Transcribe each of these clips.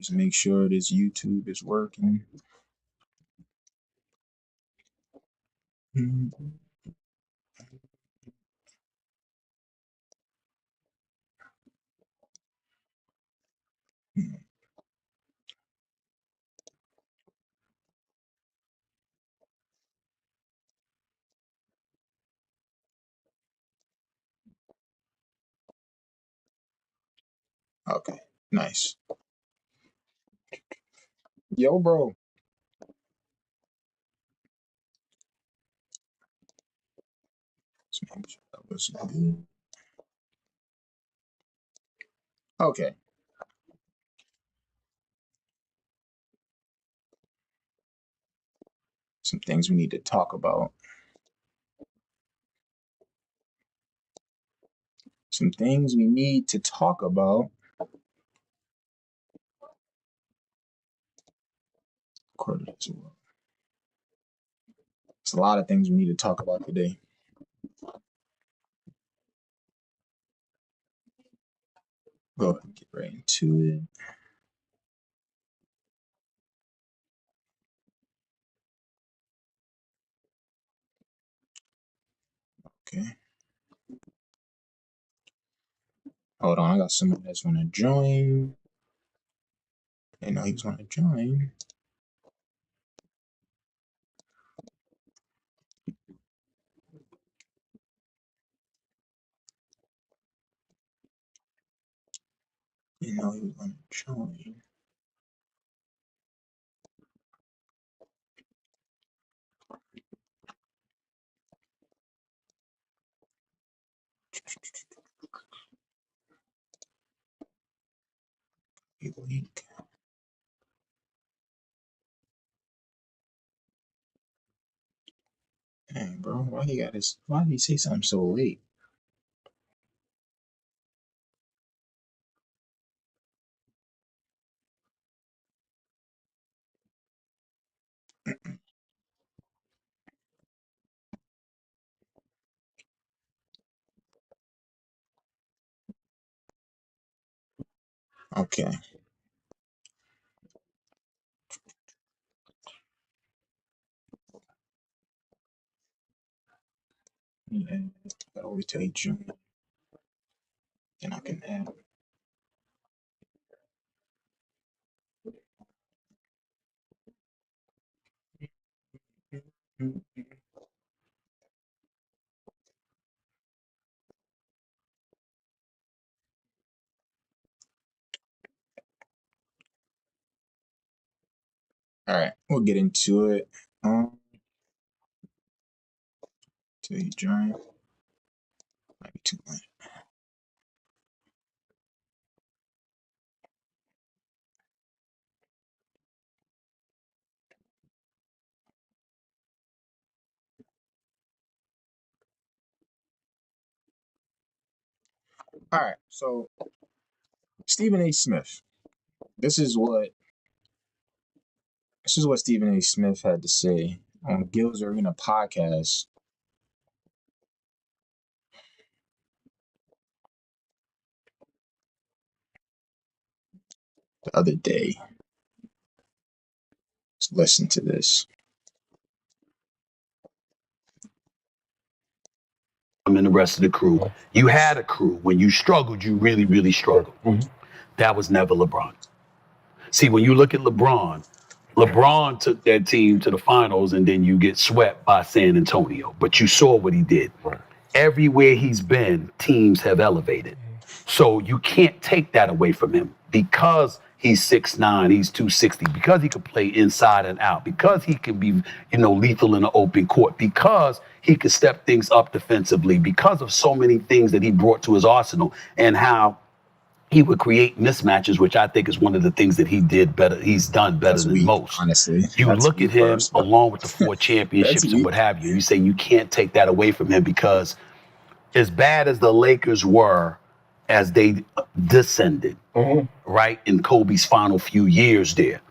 Let's make sure this YouTube is working. Okay, nice. Yo, bro. Let's make sure that was good. Okay. Some things we need to talk about. Some things we need to talk about. It's a lot of things we need to talk about today. Go ahead and get right into it. Okay. Hold on, I got someone that's gonna join. I know he's gonna join. You know he was gonna join. Link. Dang, bro, why did he say something so late? Okay. Yeah, gotta wait till he joins. Then I can add him. All right, we'll get into it. Till he joins. Might be too late. All right, so Stephen A. Smith. This is what Stephen A. Smith had to say on Gil's Arena podcast the other day. Let's listen to this. And the rest of the crew. You had a crew. When you struggled, you really, really struggled. Mm-hmm. That was never LeBron. See, when you look at LeBron took that team to the finals and then you get swept by San Antonio. But you saw what he did. Right. Everywhere he's been, teams have elevated. So you can't take that away from him because he's 6'9", he's 260, because he could play inside and out, because he can be, lethal in the open court, because he could step things up defensively, because of so many things that he brought to his arsenal and how he would create mismatches, which I think is one of the things that he did better. He's done better than most. Honestly, you look at him along with the 4 championships and what have you. You say you can't take that away from him because as bad as the Lakers were as they descended, right, in Kobe's final few years there,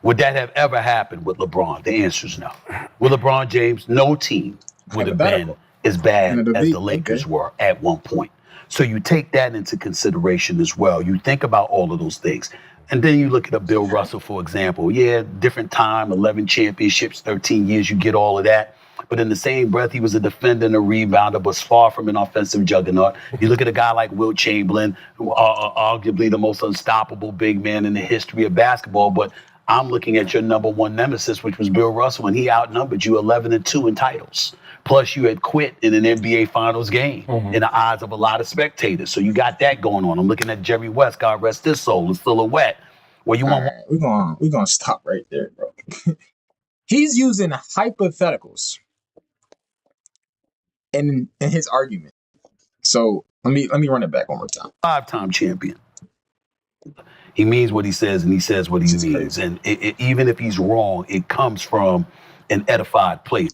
would that have ever happened with LeBron? The answer is no. With LeBron James, no team would have been as bad as the Lakers were at one point. So you take that into consideration as well. You think about all of those things. And then you look at a Bill Russell, for example. Yeah, different time, 11 championships, 13 years, you get all of that. But in the same breath, he was a defender and a rebounder, but far from an offensive juggernaut. You look at a guy like Wilt Chamberlain, who arguably the most unstoppable big man in the history of basketball. But I'm looking at your number one nemesis, which was Bill Russell, and he outnumbered you 11-2 in titles. Plus, you had quit in an NBA Finals game in the eyes of a lot of spectators. So you got that going on. I'm looking at Jerry West, God rest his soul, in silhouette. Well, you want? Right, we're gonna stop right there, bro. He's using hypotheticals in his argument. So let me run it back one more time. 5-time champion. He means what he says, and he says what he means. And even if he's wrong, it comes from an edified place.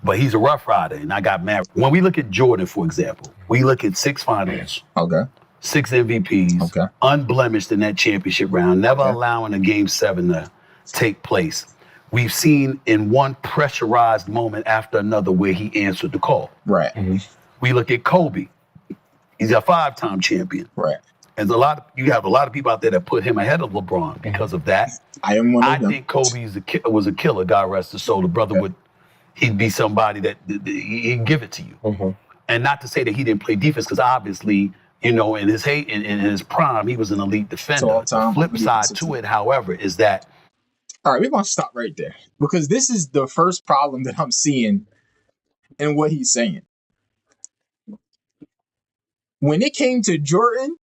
But he's a rough rider, and I got mad. When we look at Jordan, for example, we look at 6 finals, Okay. 6 MVPs, Okay. unblemished in that championship round, never allowing a Game 7 to take place. We've seen in one pressurized moment after another where he answered the call. Right. We look at Kobe. He's a 5-time champion. Right. And you have a lot of people out there that put him ahead of LeBron because of that. I am one of them. I think Kobe was a killer. God rest his soul. The brother he'd be somebody that he'd give it to you. And not to say that he didn't play defense, because obviously, in his prime, he was an elite defender. The flip side to it, however, is that. All right, we're gonna stop right there, because this is the first problem that I'm seeing in what he's saying. When it came to Jordan,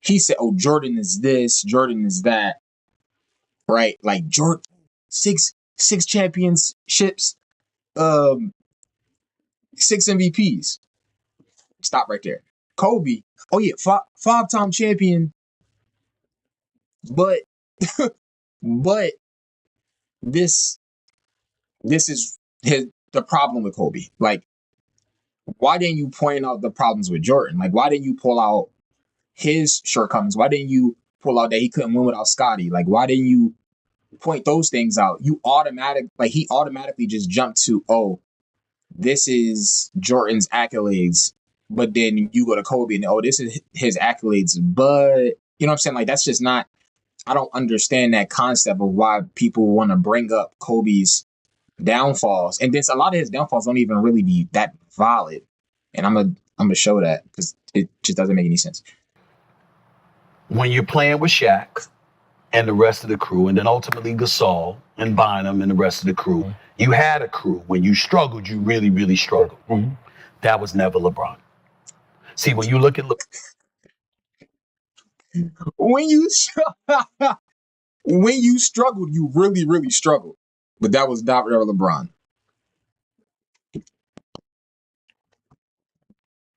he said, "Oh, Jordan is this, Jordan is that." Right? Like Jordan, six championships, 6 MVPs. Stop right there. Kobe, oh yeah, 5-time champion, but this is the problem with Kobe. Like, why didn't you point out the problems with Jordan? Like, why didn't you pull out his shortcomings? Why didn't you pull out that he couldn't win without Scottie? Like, why didn't you point those things out? He automatically just jumped to, oh, this is Jordan's accolades, but then you go to Kobe and, oh, this is his accolades. But you know what I'm saying? Like, that's just not, I don't understand that concept of why people want to bring up Kobe's downfalls. And then a lot of his downfalls don't even really be that valid. And I'm gonna show that, because it just doesn't make any sense. When you're playing with Shaq and the rest of the crew, and then ultimately Gasol and Bynum and the rest of the crew, you had a crew. When you struggled, you really, really struggled. That was never LeBron. See, when you look at when you struggled, you really, really struggled. But that was not LeBron.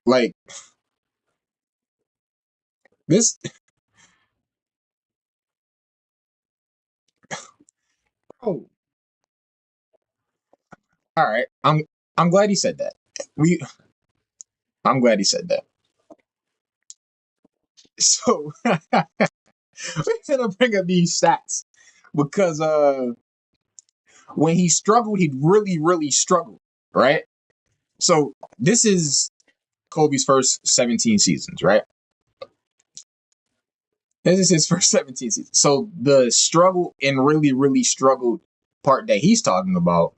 Like, this. Oh. All right. I'm glad he said that. I'm glad he said that. So we're gonna bring up these stats, because when he struggled, he'd really, really struggled, right? So this is Kobe's first 17 seasons, right? This is his first 17 seasons. So the struggle and really, really struggled part that he's talking about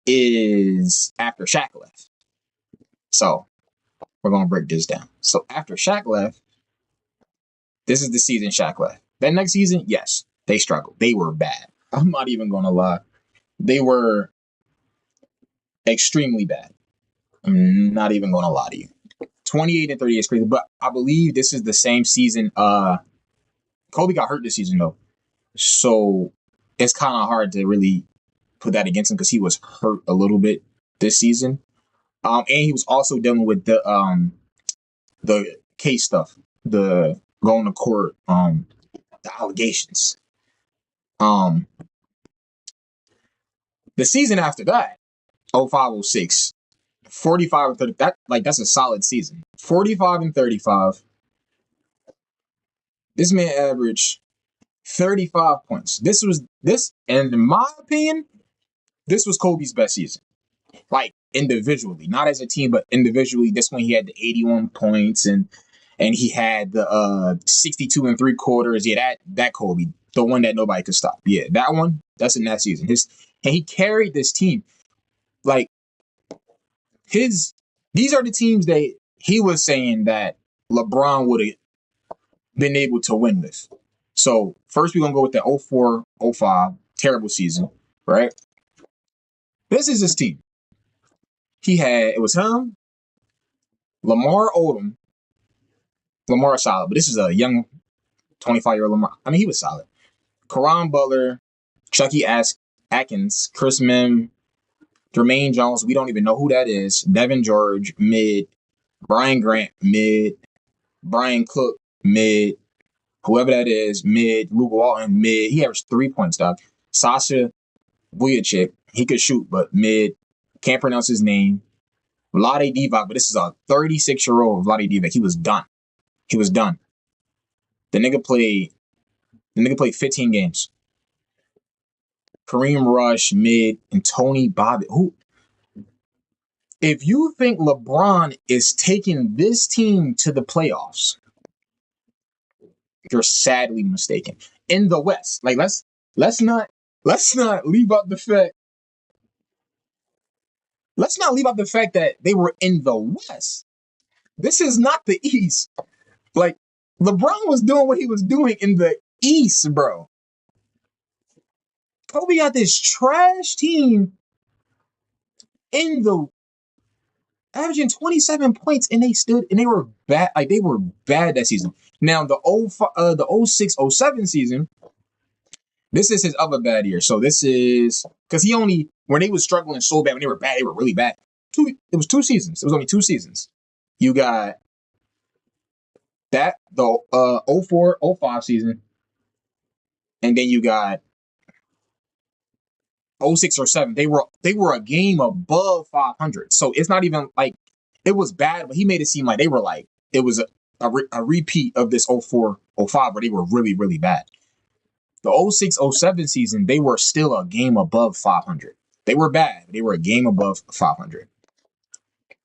is after Shaq left. So we're going to break this down. So after Shaq left, this is the season Shaq left. That next season, yes, they struggled. They were bad. I'm not even going to lie. They were extremely bad. I'm not even going to lie to you. 28-30 is crazy, but I believe this is the same season. Kobe got hurt this season, though. So it's kind of hard to really put that against him, because he was hurt a little bit this season. And he was also dealing with the case stuff, the going to court, the allegations. The season after that, 05-06, 45-30, that's a solid season. 45-35. This man averaged 35 points. And in my opinion, this was Kobe's best season. Like, individually, not as a team, but individually. This one he had the 81 points and he had the 62 and 3/4. Yeah, that Kobe, the one that nobody could stop. Yeah, that one, that's in that season. And he carried this team. Like these are the teams that he was saying that LeBron would have been able to win with. So first we're gonna go with the 04-05 terrible season, right? This is his team. It was him, Lamar Odom. Lamar solid, but this is a young 25-year-old Lamar. I mean, he was solid. Karan Butler, Chucky Atkins, Chris Mim, Jermaine Jones, we don't even know who that is. Devin George, mid. Brian Grant, mid. Brian Cook, mid. Whoever that is, mid. Luke Walton, mid. He averaged 3 points, dog. Sasha Vujacic, he could shoot, but mid. Can't pronounce his name. Vlade Divac, but this is a 36-year-old Vlade Divac. He was done. The nigga played 15 games. Kareem Rush, mid, and Tony Bobbitt. If you think LeBron is taking this team to the playoffs, you're sadly mistaken. In the West, like let's not leave out the fact. Let's not leave out the fact that they were in the West. This is not the East. Like LeBron was doing what he was doing in the East, bro. Kobe got this trash team in the averaging 27 points, and they were bad. Like they were bad that season. Now the 06-07 season, this is his other bad year. So this is because when they was struggling so bad, when they were bad, they were really bad. It was 2 seasons. It was only 2 seasons. You got that the 04-05 season, and then you got 06 or 07. They were a game above 500. So it's not even like it was bad, but he made it seem like they were like it was a repeat of this 04-05 where they were really, really bad. The 06-07 season, they were still a game above 500. They were bad. They were a game above 500.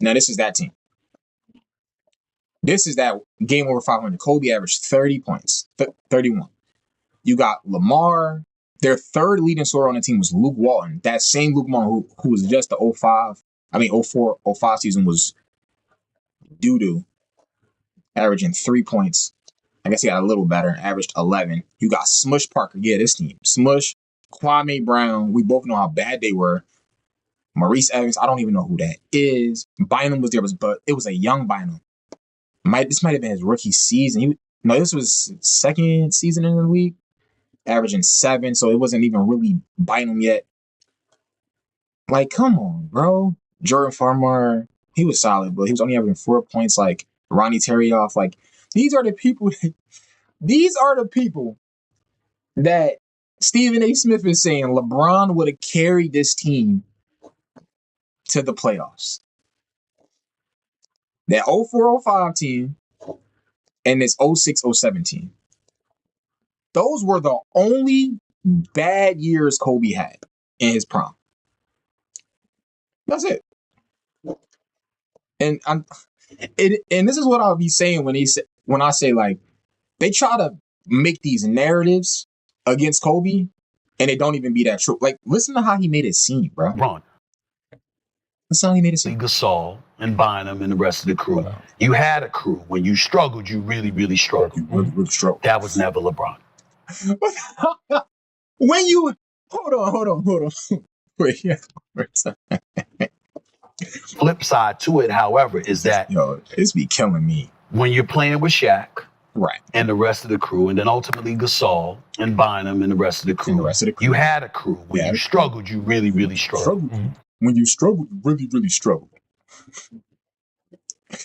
Now this is that team. This is that game over 500. Kobe averaged 30 points, 31. You got Lamar. Their third leading scorer on the team was Luke Walton. That same Luke Walton who was just the 04-05 season was doo-doo, averaging 3 points. I guess he got a little better, averaged 11. You got Smush Parker. Yeah, this team. Smush, Kwame Brown. We both know how bad they were. Maurice Evans. I don't even know who that is. Bynum was there, but it was a young Bynum. This might have been his rookie season. This was his second season in the league. Averaging 7, so it wasn't even really Bynum yet. Like, come on, bro. Jordan Farmar, he was solid, but he was only having 4 points. Like Ronnie Terrioff. Like these are the people that Stephen A. Smith is saying LeBron would have carried this team to the playoffs. That 04-05 team and this 06-07 team. Those were the only bad years Kobe had in his prime. That's it. And this is what I'll be saying when I say like they try to make these narratives against Kobe and it don't even be that true. Like listen to how he made it seem, bro. Ron. Listen how he made it seem. Gasol and Bynum and the rest of the crew. Wow. You had a crew. When you struggled, you really, really struggled. Really struggled. That was never LeBron. When you hold on. Wait, yeah. Flip side to it, however, is that it's be killing me when you're playing with Shaq, right, and the rest of the crew, and then ultimately Gasol and Bynum and the rest of the crew. You had a crew. When you struggled, you really, really struggled. Mm-hmm. When you struggled, you really, really struggled. It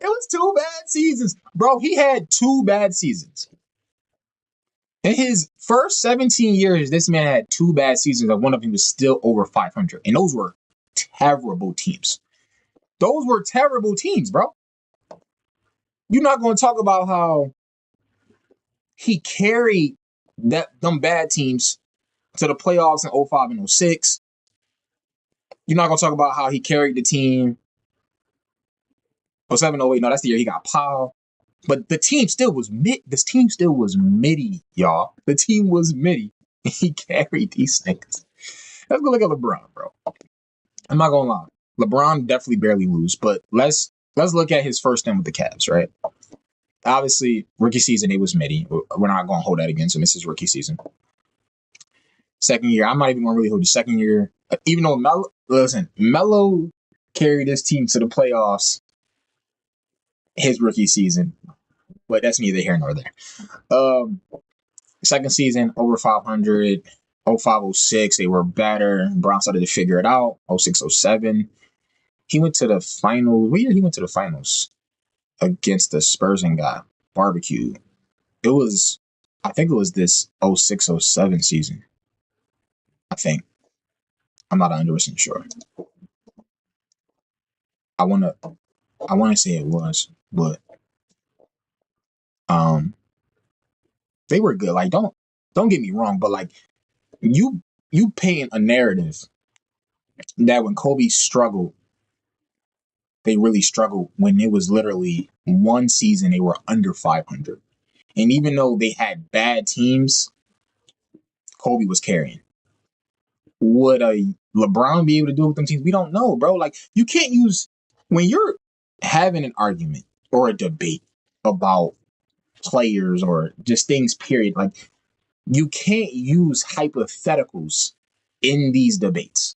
was 2 bad seasons, bro. He had 2 bad seasons. In his first 17 years, this man had 2 bad seasons, and one of them was still over 500. And those were terrible teams. Those were terrible teams, bro. You're not going to talk about how he carried them bad teams to the playoffs in 05 and 06. You're not gonna talk about how he carried the team. 07, 08, no, that's the year he got Powell. But the team still was mid. This team still was middy, y'all. The team was middy. He carried these niggas. Let's go look at LeBron, bro. I'm not gonna lie. LeBron definitely barely lose, but let's look at his first stint with the Cavs, right? Obviously, rookie season, it was middy. We're not gonna hold that against him. This is rookie season. Second year, I'm not even gonna really hold the second year. Even though Melo carried this team to the playoffs his rookie season, but that's neither here nor there. Second season, over 500. 05, 06, they were better. Brown started to figure it out. 06, 07. He went to the finals. What year he went to the finals? Against the Spurs and got barbecue. I think it was this 06, 07 season. I think. I'm not 100% sure. I wanna say it was, but they were good. Like, don't get me wrong, but like you paint a narrative that when Kobe struggled, they really struggled when it was literally one season they were under 500. And even though they had bad teams, Kobe was carrying. Would a LeBron be able to do it with them teams? We don't know, bro. Like, you can't use, when you're having an argument or a debate about players or just things, period, like, you can't use hypotheticals in these debates.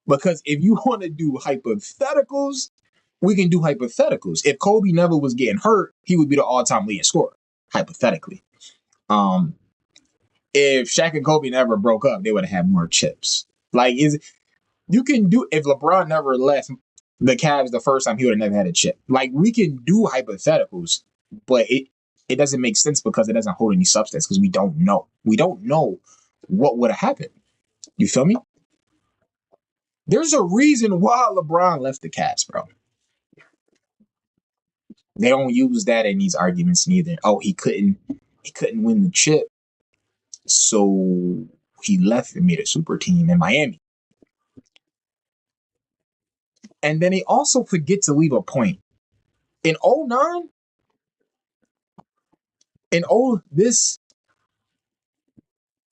Because if you want to do hypotheticals, we can do hypotheticals. If Kobe never was getting hurt, he would be the all-time leading scorer, hypothetically. If Shaq and Kobe never broke up, they would have had more chips. Like, you can do, if LeBron never left the Cavs the first time, he would have never had a chip. Like, we can do hypotheticals, but it doesn't make sense because it doesn't hold any substance because we don't know. We don't know what would have happened. You feel me? There's a reason why LeBron left the Cavs, bro. They don't use that in these arguments neither. Oh, he couldn't win the chip, so he left and made a super team in Miami. And then they also forget to leave a point. In 09, this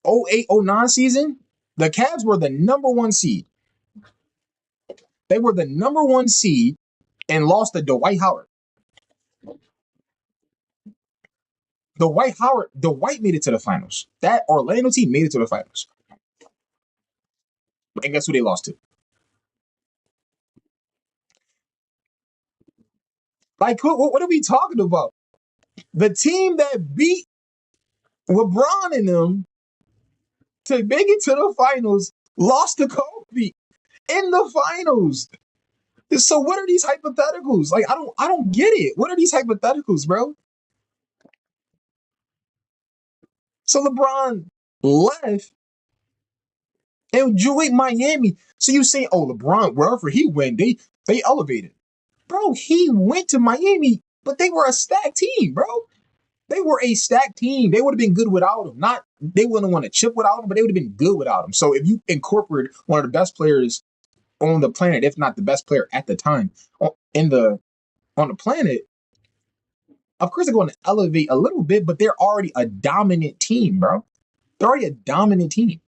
08, 09 season, the Cavs were the number one seed. They were the number one seed and lost to Dwight Howard. Dwight made it to the finals. That Orlando team made it to the finals. And guess who they lost to? Like, what are we talking about? The team that beat LeBron and them to make it to the finals lost to Kobe in the finals. So what are these hypotheticals? Like, I don't get it. What are these hypotheticals, bro? So LeBron left and joined Miami. So you say, oh, LeBron, wherever he went, they elevated. Bro, he went to Miami, but they were a stacked team, bro. They were a stacked team. They would have been good without him. They wouldn't want to chip without him, but they would have been good without him. So if you incorporate one of the best players on the planet, if not the best player at the time on the planet, of course they're going to elevate a little bit, but they're already a dominant team, bro. They're already a dominant team.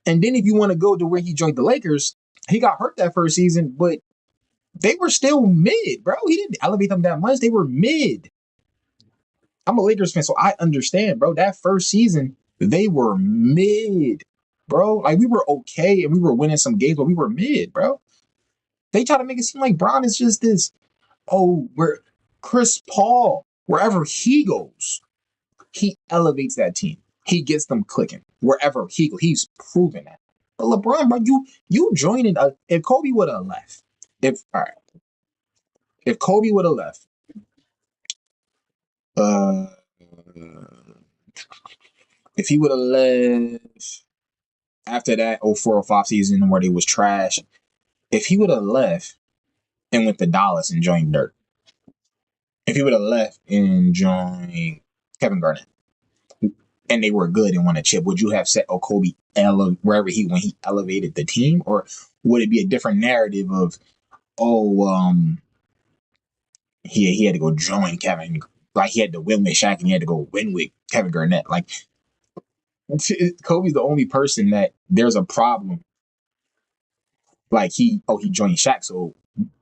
And then if you want to go to where he joined the Lakers, he got hurt that first season, but they were still mid, bro. He didn't elevate them that much. They were mid. I'm a Lakers fan, so I understand, bro. That first season, they were mid, bro. Like, we were okay and we were winning some games, but we were mid, bro. They try to make it seem like Bron is just this, we're Chris Paul, wherever he goes, he elevates that team. He gets them clicking. Wherever he goes, he's proven that. But LeBron, bro, you joining if Kobe would have left, if Kobe would have left, if he would have left after that 04, 05 season where they was trash, if he would have left and went to Dallas and joined Dirk, if he would have left and joined Kevin Garnett, and they were good and won a chip, would you have said, "Oh, Kobe, wherever when he elevated the team," or would it be a different narrative of, "Oh, he had to go join Kevin, like he had to win with Shaq and he had to go win with Kevin Garnett." Like Kobe's the only person that there's a problem. Like he joined Shaq, so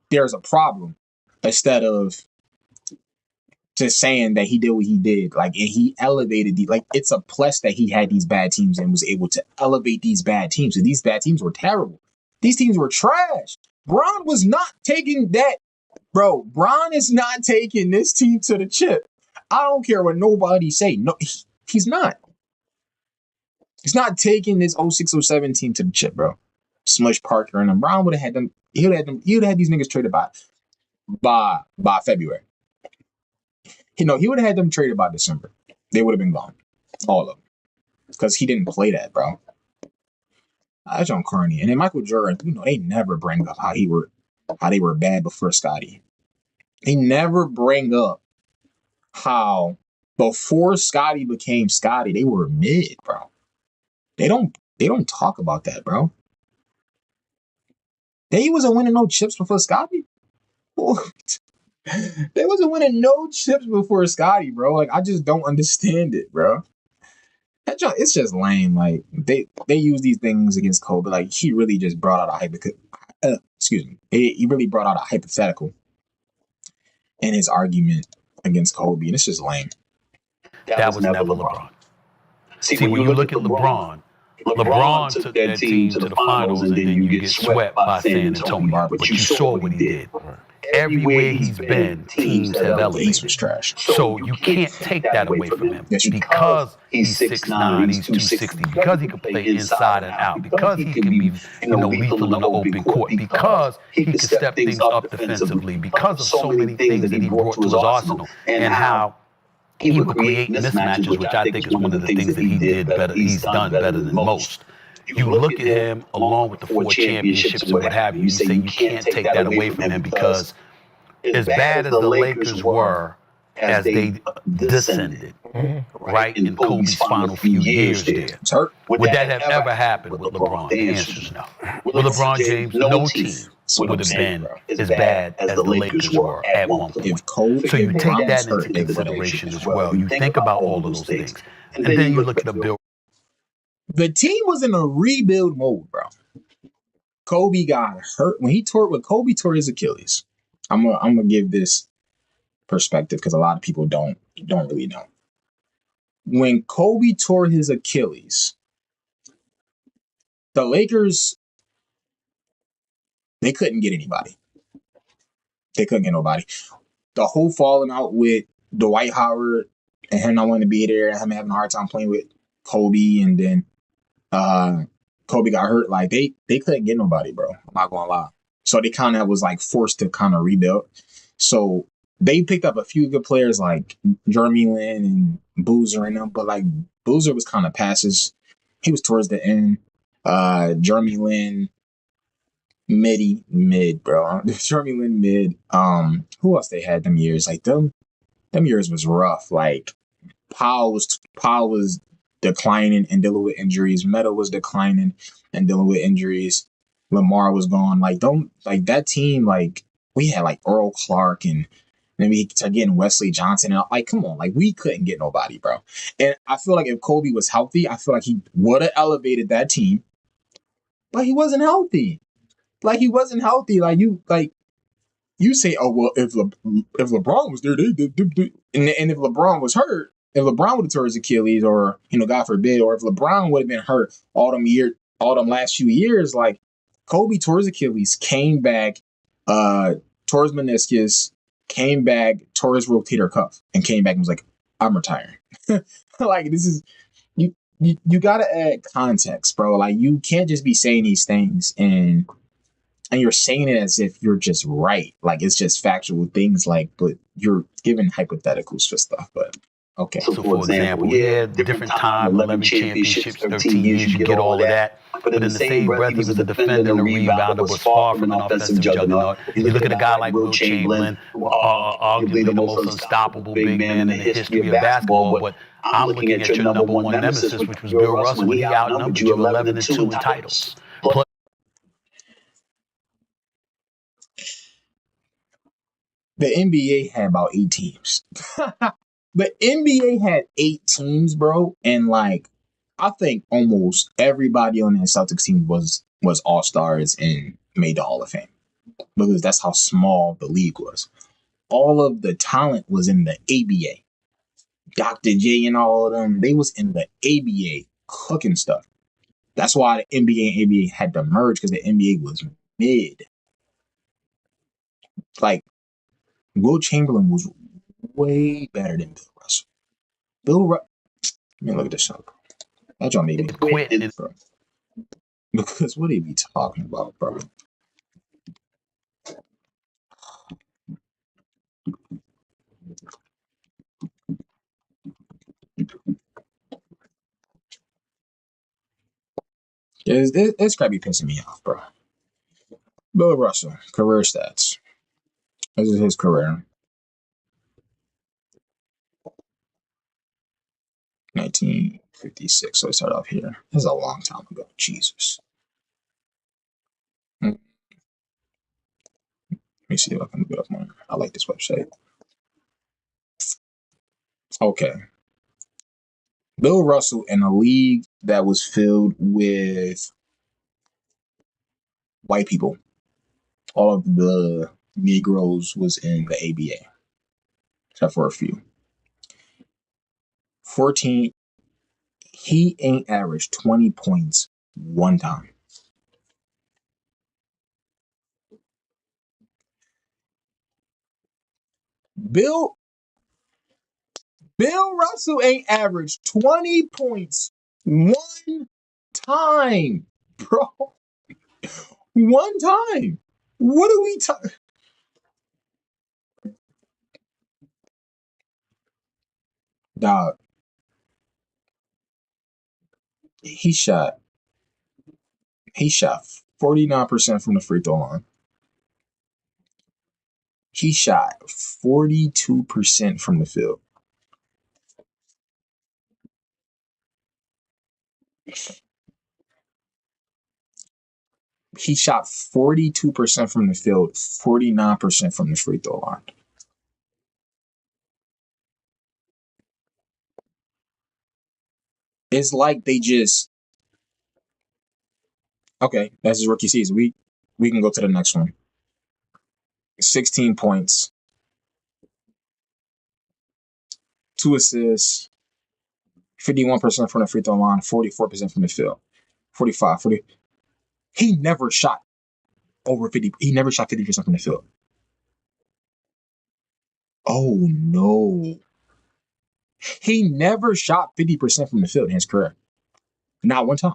there's a problem. Instead of just saying that he did what he did, like, and he elevated it's a plus that he had these bad teams and was able to elevate these bad teams. And these bad teams were terrible. These teams were trash. Bron was not taking that, bro. Bron is not taking this team to the chip. I don't care what nobody say. No, he's not. He's not taking this 06-07 team to the chip, bro. Smush Parker and them. Bron would have had them. He would have had these niggas traded by February. He would have had them traded by December. They would have been gone. All of them. Because he didn't play that, bro. That's on corny. And then Michael Jordan, they never bring up how they were bad before Scottie. They never bring up how before Scottie became Scottie, they were mid, bro. They don't talk about that, bro. They wasn't winning no chips before Scottie. What? They wasn't winning no chips before Scottie, bro. Like, I just don't understand it, bro. It's just lame. Like, they use these things against Kobe. Like, he really just brought out he really brought out a hypothetical in his argument against Kobe, and it's just lame. That was never LeBron. See, when you look at LeBron took that team to the finals, and then you get swept by San Antonio. But you saw what he did. Everywhere he's been, teams have elevated. East was trash. So you can't take that away from him because he's 6'9", he's 260, because he can play inside and out, because he can be lethal in the open court, because he can step things up defensively, because of so many things that he brought to his arsenal, and how he would create mismatches, which I think is one of the things that he did better. He's done better than most. You look at him along with the 4 championships and what have you, you say you can't take that away from him, because as bad as the Lakers were as they descended, right, in Kobe's final few years there, would that have ever happened with LeBron? The answer is no. With LeBron James, no team would have been as bad as the Lakers were at one point. So you take that into consideration as well. You think about all of those things. And then you look at the Bill. The team was in a rebuild mode, bro. Kobe got hurt when Kobe tore his Achilles. I'm gonna give this perspective because a lot of people don't really know. When Kobe tore his Achilles, the Lakers, they couldn't get anybody. They couldn't get nobody. The whole falling out with Dwight Howard and him not wanting to be there and him having a hard time playing with Kobe, and then Kobe got hurt. Like they couldn't get nobody, bro. I'm not gonna lie. So they kind of was like forced to kind of rebuild. So they picked up a few good players like Jeremy Lin and Boozer and them, but like Boozer was kind of passes. He was towards the end. Jeremy Lin mid, bro. Jeremy Lin mid. Who else they had them years? Like them years was rough. Like Powell was declining and dealing with injuries. Meta was declining and dealing with injuries. Lamar was gone. Like that team, like we had like Earl Clark and then we started getting Wesley Johnson. And like, come on, like we couldn't get nobody, bro. And I feel like if Kobe was healthy, I feel like he would have elevated that team. But he wasn't healthy. Like he wasn't healthy. Like you say, oh well, if LeBron was there, and if LeBron was hurt, if LeBron would have tore his Achilles, or God forbid, or if LeBron would have been hurt all them last few years, like Kobe tore his Achilles, came back, tore his meniscus, came back, tore his rotator cuff, and came back and was like, I'm retiring. Like this is you gotta add context, bro. Like you can't just be saying these things and you're saying it as if you're just right. Like it's just factual things, like, but you're giving hypotheticals for stuff. But okay. So for example, different time, 11 championships, 13 years, you get all of that. But in the same breath, he was a defender and a rebounder, was far from an offensive juggernaut. You look at a guy like Will Chamberlain, arguably the most unstoppable big man in the history of basketball. But I'm looking at your number one nemesis, which was Bill Russell, when he outnumbered you 11-2 in titles. The NBA had about 8 teams. The NBA had 8 teams, bro, and like I think almost everybody on that Celtics team was all-stars and made the Hall of Fame because that's how small the league was. All of the talent was in the ABA. Dr. J and all of them, they was in the ABA cooking stuff. That's why the NBA and ABA had to merge because the NBA was mid. Like Will Chamberlain was way better than Bill Russell. Let me look at this up. That y'all made me quit, bro. Because what they be talking about, bro? This gotta be pissing me off, bro. Bill Russell, career stats. This is his career. 1956. So I start off here. This is a long time ago. Jesus. Let me see if I can get up more. I like this website. Okay. Bill Russell in a league that was filled with white people. All of the Negroes was in the ABA, except for a few. 14. He ain't averaged 20 points one time. Bill Russell ain't averaged 20 points one time, bro. One time. What are we talking? Dog. He shot 49% from the free throw line. He shot 42% from the field. He shot 42% from the field, 49% from the free throw line. It's like they just okay. That's his rookie season. We can go to the next one. 16 points, 2 assists, 51% from the free throw line, 44% from the field, 45, 40. He never shot over 50. He never shot 50% from the field. Oh no. He never shot 50% from the field in his career. Not one time.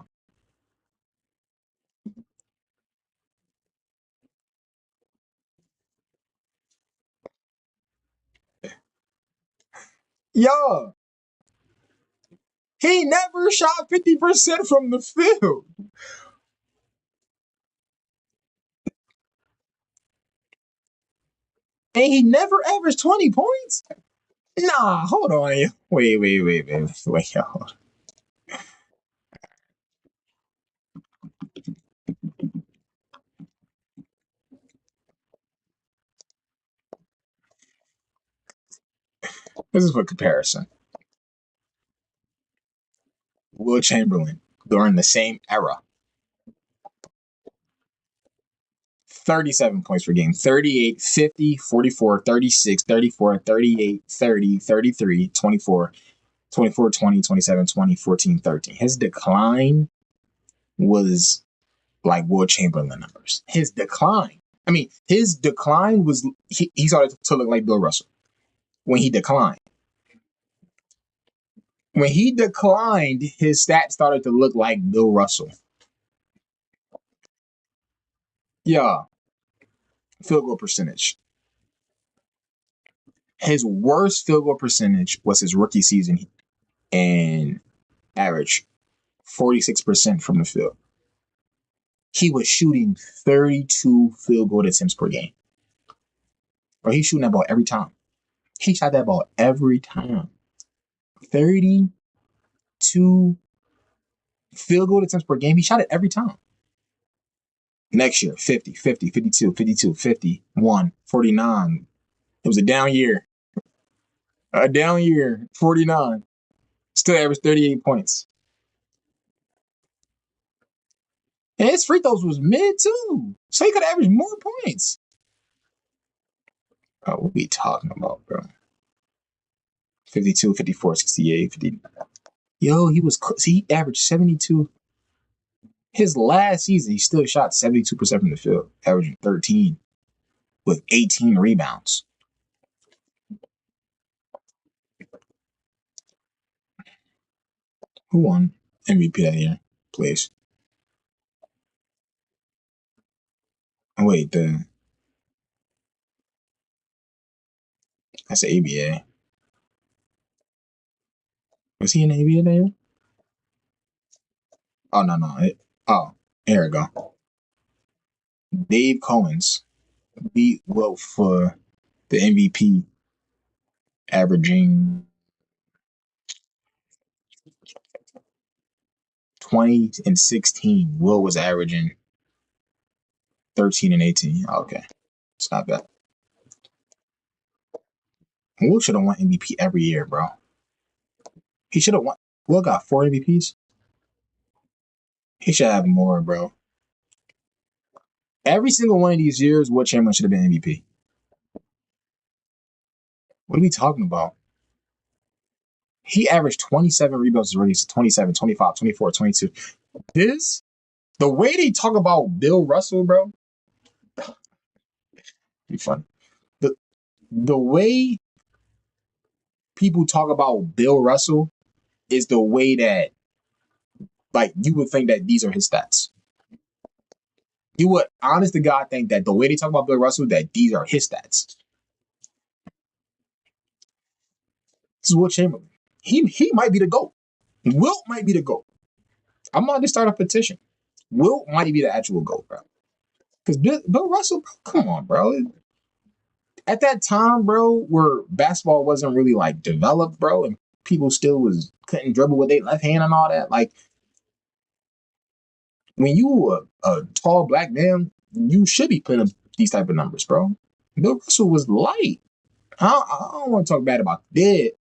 Yo, he never shot 50% from the field. And he never averaged 20 points? Nah, hold on. Wait. Yo. This is for comparison. Will Chamberlain, during the same era, 37 points per game, 38, 50, 44, 36, 34, 38, 30, 33, 24, 24, 20, 27, 20, 14, 13. His decline was like Will Chamberlain numbers. His decline was, he started to look like Bill Russell when he declined. When he declined, his stats started to look like Bill Russell. Yeah. Field goal percentage. His worst field goal percentage was his rookie season and average 46% from the field. He was shooting 32 field goal attempts per game. Or he's shooting that ball every time. He shot that ball every time. 32 field goal attempts per game. He shot it every time. Next year, 50, 50, 52, 52, 51, 49. It was a down year. 49. Still averaged 38 points. And his free throws was mid, too. So he could average more points. Oh, what we talking about, bro? 52, 54, 68, 50. Yo, he averaged 72. His last season, he still shot 72% from the field, averaging 13 with 18 rebounds. Who won MVP that year, please? Oh, wait, that's the ABA. Was he in the ABA that year? Oh, no. Here we go. Dave Cohen's beat Wilt for the MVP, averaging 20 and 16. Wilt was averaging 13 and 18. Okay, it's not bad. Wilt should have won MVP every year, bro. He should have won. Wilt got 4 MVPs. He should have more, bro. Every single one of these years, Wilt Chamberlain should have been MVP. What are we talking about? He averaged 27 rebounds as rookie, 27, 25, 24, 22. The way they talk about Bill Russell, bro, be fun. The way people talk about Bill Russell is the way that, like, you would think that these are his stats. You would, honest to God, think that the way they talk about Bill Russell, that these are his stats. This is Wilt Chamberlain. He might be the GOAT. Wilt might be the GOAT. I'm about to start a petition. Wilt might be the actual GOAT, bro. Because Bill Russell, bro, come on, bro. At that time, bro, where basketball wasn't really, like, developed, bro, and people still couldn't dribble with their left hand and all that, like, when you were a tall black man, you should be putting up these type of numbers, bro. Bill Russell was light. I don't want to talk bad about that,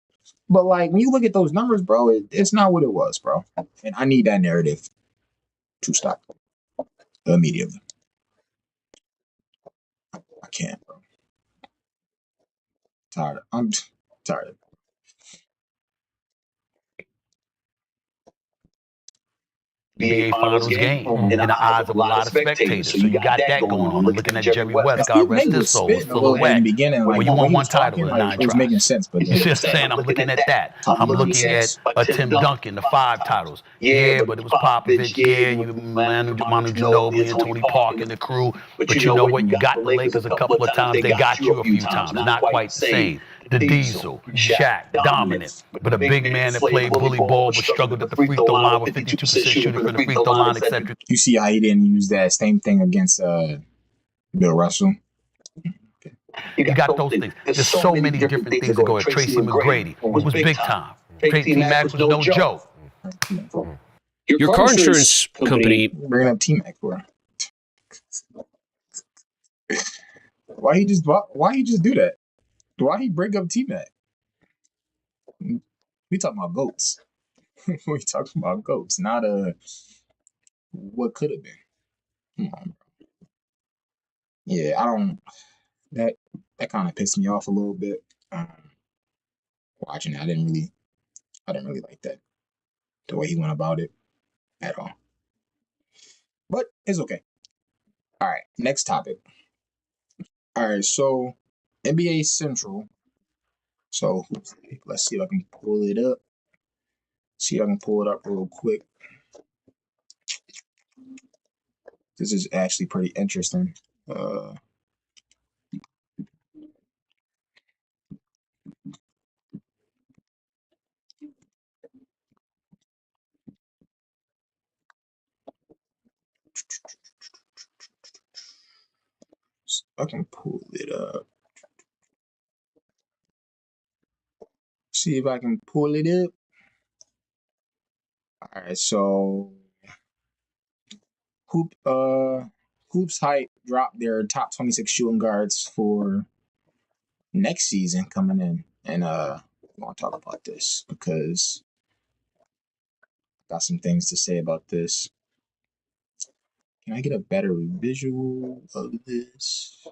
but, like, when you look at those numbers, bro, it's not what it was, bro. And I need that narrative to stop immediately. I can't, bro. I'm tired. NBA Finals game in the eyes of a lot of spectators. So you got that going on. I'm looking at Jerry West, God rest his soul, was full of whack. In the beginning, like, well, you when won one title in 9 it was making tries. sense, but You just saying, I'm looking at that. I'm looking at a Tim Duncan, the 5 titles. Yeah, but it was Popovich. Yeah, you Manu Ginobili and Tony Parker and the crew. But you know what? You got the Lakers a couple of times. They got you a few times. Not quite the same. The Diesel, Shaq, dominant, but a big man that played bully ball but struggled at the free throw line with 52% shooting from the free throw line, etc. You see how he didn't use that same thing against Bill Russell? You got those things. There's so many different things that go at Tracy McGrady. It was big time. T-Mac was no joke. Your car insurance company bringing up T-Mac for? Why he just do that? Why he bring up T-Mac? We talking about GOATs. We talking about GOATs, not what could have been. Come on, bro. Yeah, I don't. That kind of pissed me off a little bit. Watching it, I didn't really like that, the way he went about it at all. But it's okay. All right, next topic. All right, so NBA Central. So let's see if I can pull it up. See if I can pull it up real quick. This is actually pretty interesting. I can pull it up. See if I can pull it up. All right, so Hoops Hype dropped their top 26 shooting guards for next season coming in, and I want to talk about this because I got some things to say about this. Can I get a better visual of this?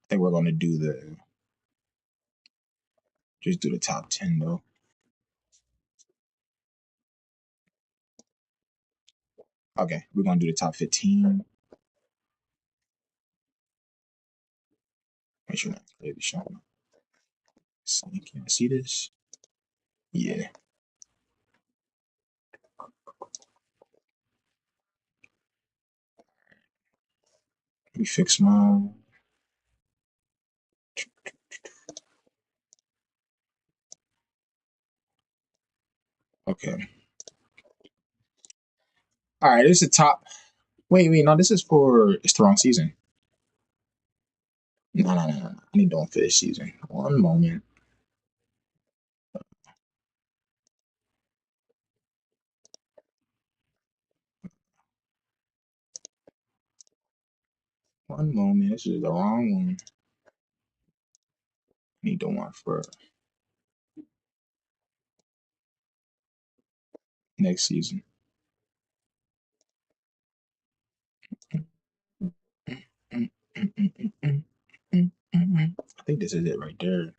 I think we're going to do just do the top 10 though. Okay, we're going to do the top 15. Make sure not to clear the shot. Can I see this? Yeah. Let me fix mine. Okay. All right, this is the top. Wait, no, this is for it's the wrong season. No. I need to for this season. One moment. One moment. This is the wrong one. Need the one for next season. I think this is it right there.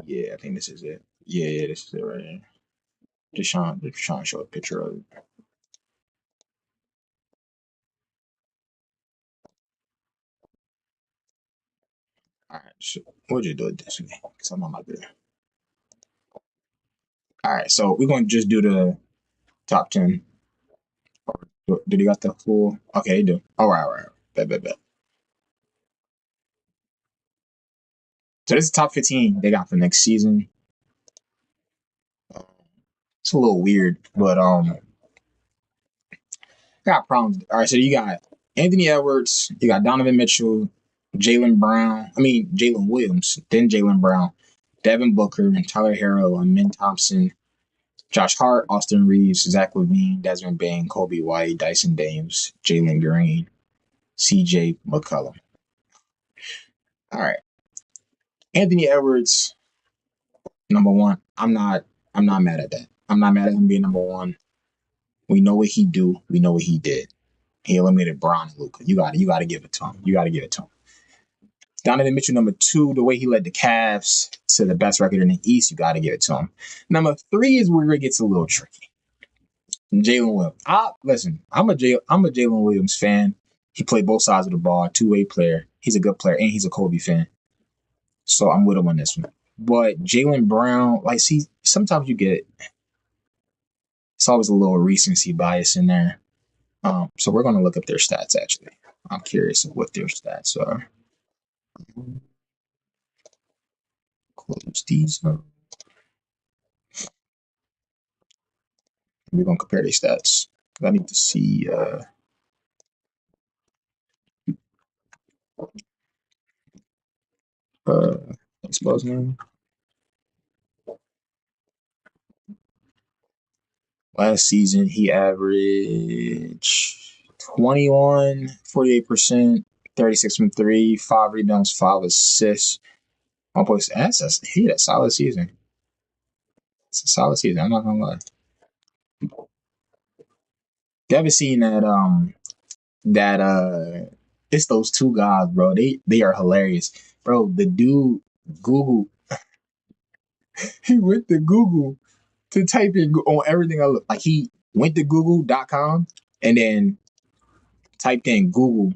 Yeah, I think this is it. Yeah, this is it right here. Just trying to show a picture of it. All right, so we'll just do it this way because I'm on my bed. All right, so we're going to just do the top 10. Did you got the full? Okay, you do. All right. Bet. So this is top 15 they got for next season. It's a little weird, but got problems. All right, so you got Anthony Edwards, you got Donovan Mitchell, Jalen Williams, then Jalen Brown, Devin Booker, and Tyler Herro, and Min Thompson, Josh Hart, Austin Reeves, Zach LaVine, Desmond Bain, Kobe White, Dyson Dames, Jalen Green, CJ McCollum. All right. Anthony Edwards, number one. I'm not mad at that. I'm not mad at him being number one. We know what he do. We know what he did. He eliminated Bron and Luka. You got to give it to him. Donovan Mitchell, number two, the way he led the Cavs to the best record in the East, you got to give it to him. Number three is where it gets a little tricky. Jalen Williams. Listen, I'm a Jalen Williams fan. He played both sides of the ball, two-way player. He's a good player, and he's a Kobe fan. So I'm with him on this one. But Jalen Brown, sometimes you get it's always a little recency bias in there. So we're going to look up their stats, actually. I'm curious of what their stats are. Close these up. We're going to compare their stats. I need to see. Expose name. Last season, he averaged 21, 48%, 36 from 3, 5 rebounds, 5 assists. 1 point. He had a solid season. It's a solid season. I'm not going to lie. You ever seen that it's those two guys, bro. They are hilarious. Bro, the dude Google he went to Google to type in on everything I look. Like he went to google.com and then typed in Google.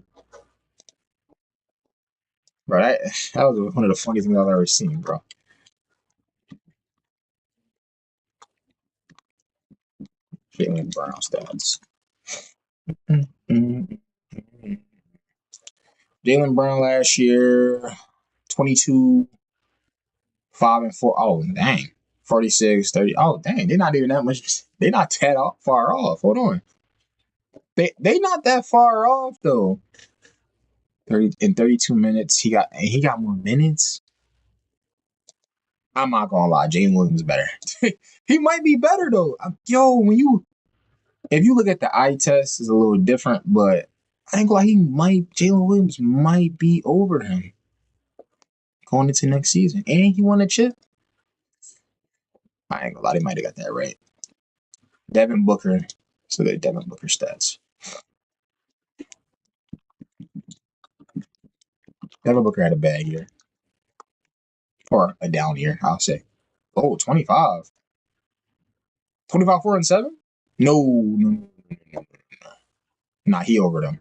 Bro, that was one of the funniest things I've ever seen, bro. Jalen Brown stats. Jalen Brown last year, 22, 5 and 4. Oh, dang. 46, 30. Oh, dang. They're not even that much. They're not that far off. Hold on. They not that far off though. 32 minutes, he got more minutes. I'm not gonna lie, Jalen Williams is better. He might be better though. Yo, if you look at the eye test, it's a little different, but I ain't gonna lie, Jalen Williams might be over him going into next season. And he won a chip. I ain't gonna lie, they might have got that right. Devin Booker. So the Devin Booker stats. Devin Booker had a bad year. Or a down year, I'll say. Oh, 25. 25, 4, and 7? No. Nah, he over them.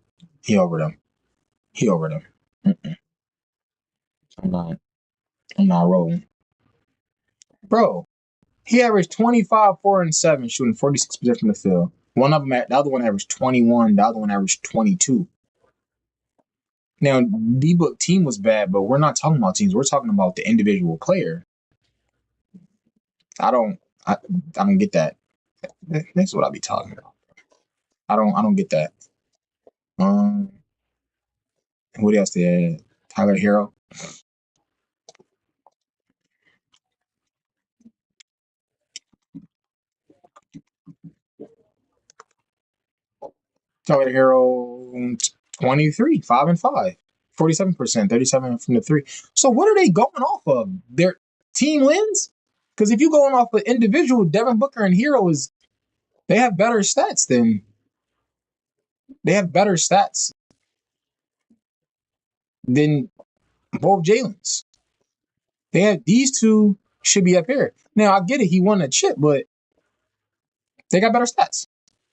Mm-mm. I'm not rolling. Bro, he averaged 25, 4, and 7, shooting 46% from the field. The other one averaged 21. The other one averaged 22. Now, D-Book team was bad, but we're not talking about teams. We're talking about the individual player. I don't get that. That's what I'll be talking about. I don't get that. What else they had? Tyler Hero. Tyler Hero 23, 5 and 5. 47%, 37 from the 3. So what are they going off of? Their team wins? Because if you're going off of individual, Devin Booker and Hero they have better stats than both Jalen's. These two should be up here. Now I get it, he won a chip, but they got better stats.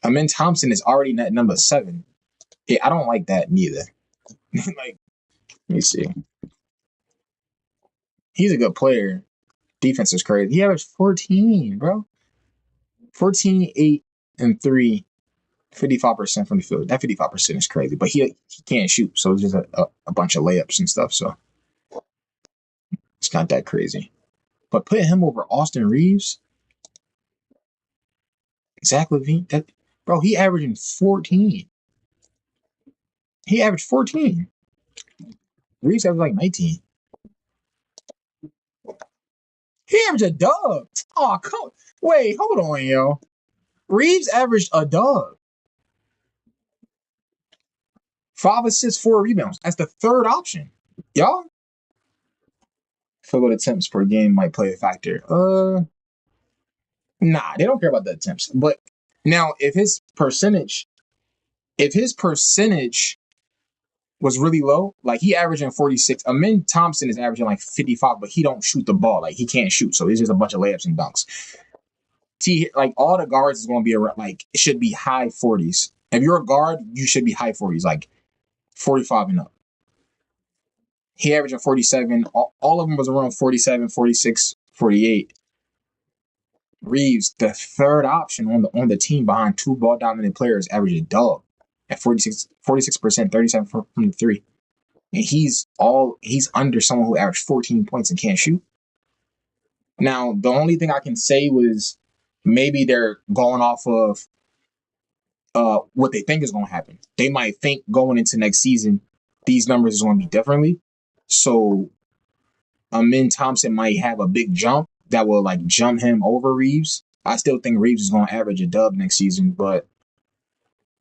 Amin Thompson is already at number 7. Yeah, I don't like that neither. Like, let me see. He's a good player. Defense is crazy. He averaged 14, bro. 14, 8, and 3. 55% from the field. That 55% is crazy. But he can't shoot, so it's just a bunch of layups and stuff. So it's not that crazy. But putting him over Austin Reeves, Zach LaVine, bro, he averaging 14. He averaged 14. Reeves averaged like 19. He averaged a dub. Oh, wait, hold on, yo. Reeves averaged a dub. 5 assists, 4 rebounds. That's the third option. Y'all? Field goal attempts per game might play a factor. Nah, they don't care about the attempts. But now, if his percentage was really low, like he averaging 46. Amin Thompson is averaging like 55, but he don't shoot the ball. Like he can't shoot, so it's just a bunch of layups and dunks. Like all the guards is going to be around, like it should be high 40s. If you're a guard, you should be high 40s, like 45 and up. He averaging 47. All of them was around 47, 46, 48. Reeves, the third option on the team behind 2 ball dominant players, averaging dub at 46%, 37 from the 3. And he's under someone who averaged 14 points and can't shoot. Now, the only thing I can say was maybe they're going off of what they think is going to happen. They might think going into next season, these numbers is going to be differently. So Amin Thompson might have a big jump that will like jump him over Reeves. I still think Reeves is going to average a dub next season, but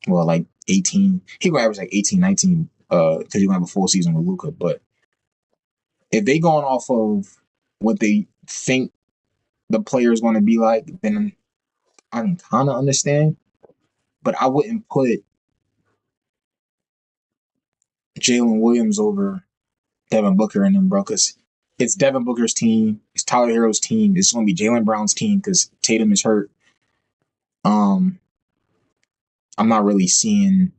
like 18. He will average like 18, 19 because you're going to have a full season with Luka. But if they going off of what they think the player is going to be like, then I can kind of understand. But I wouldn't put Jalen Williams over Devin Booker and them, bro, because it's Devin Booker's team. It's Tyler Hero's team. It's going to be Jaylen Brown's team because Tatum is hurt. I'm not really seeing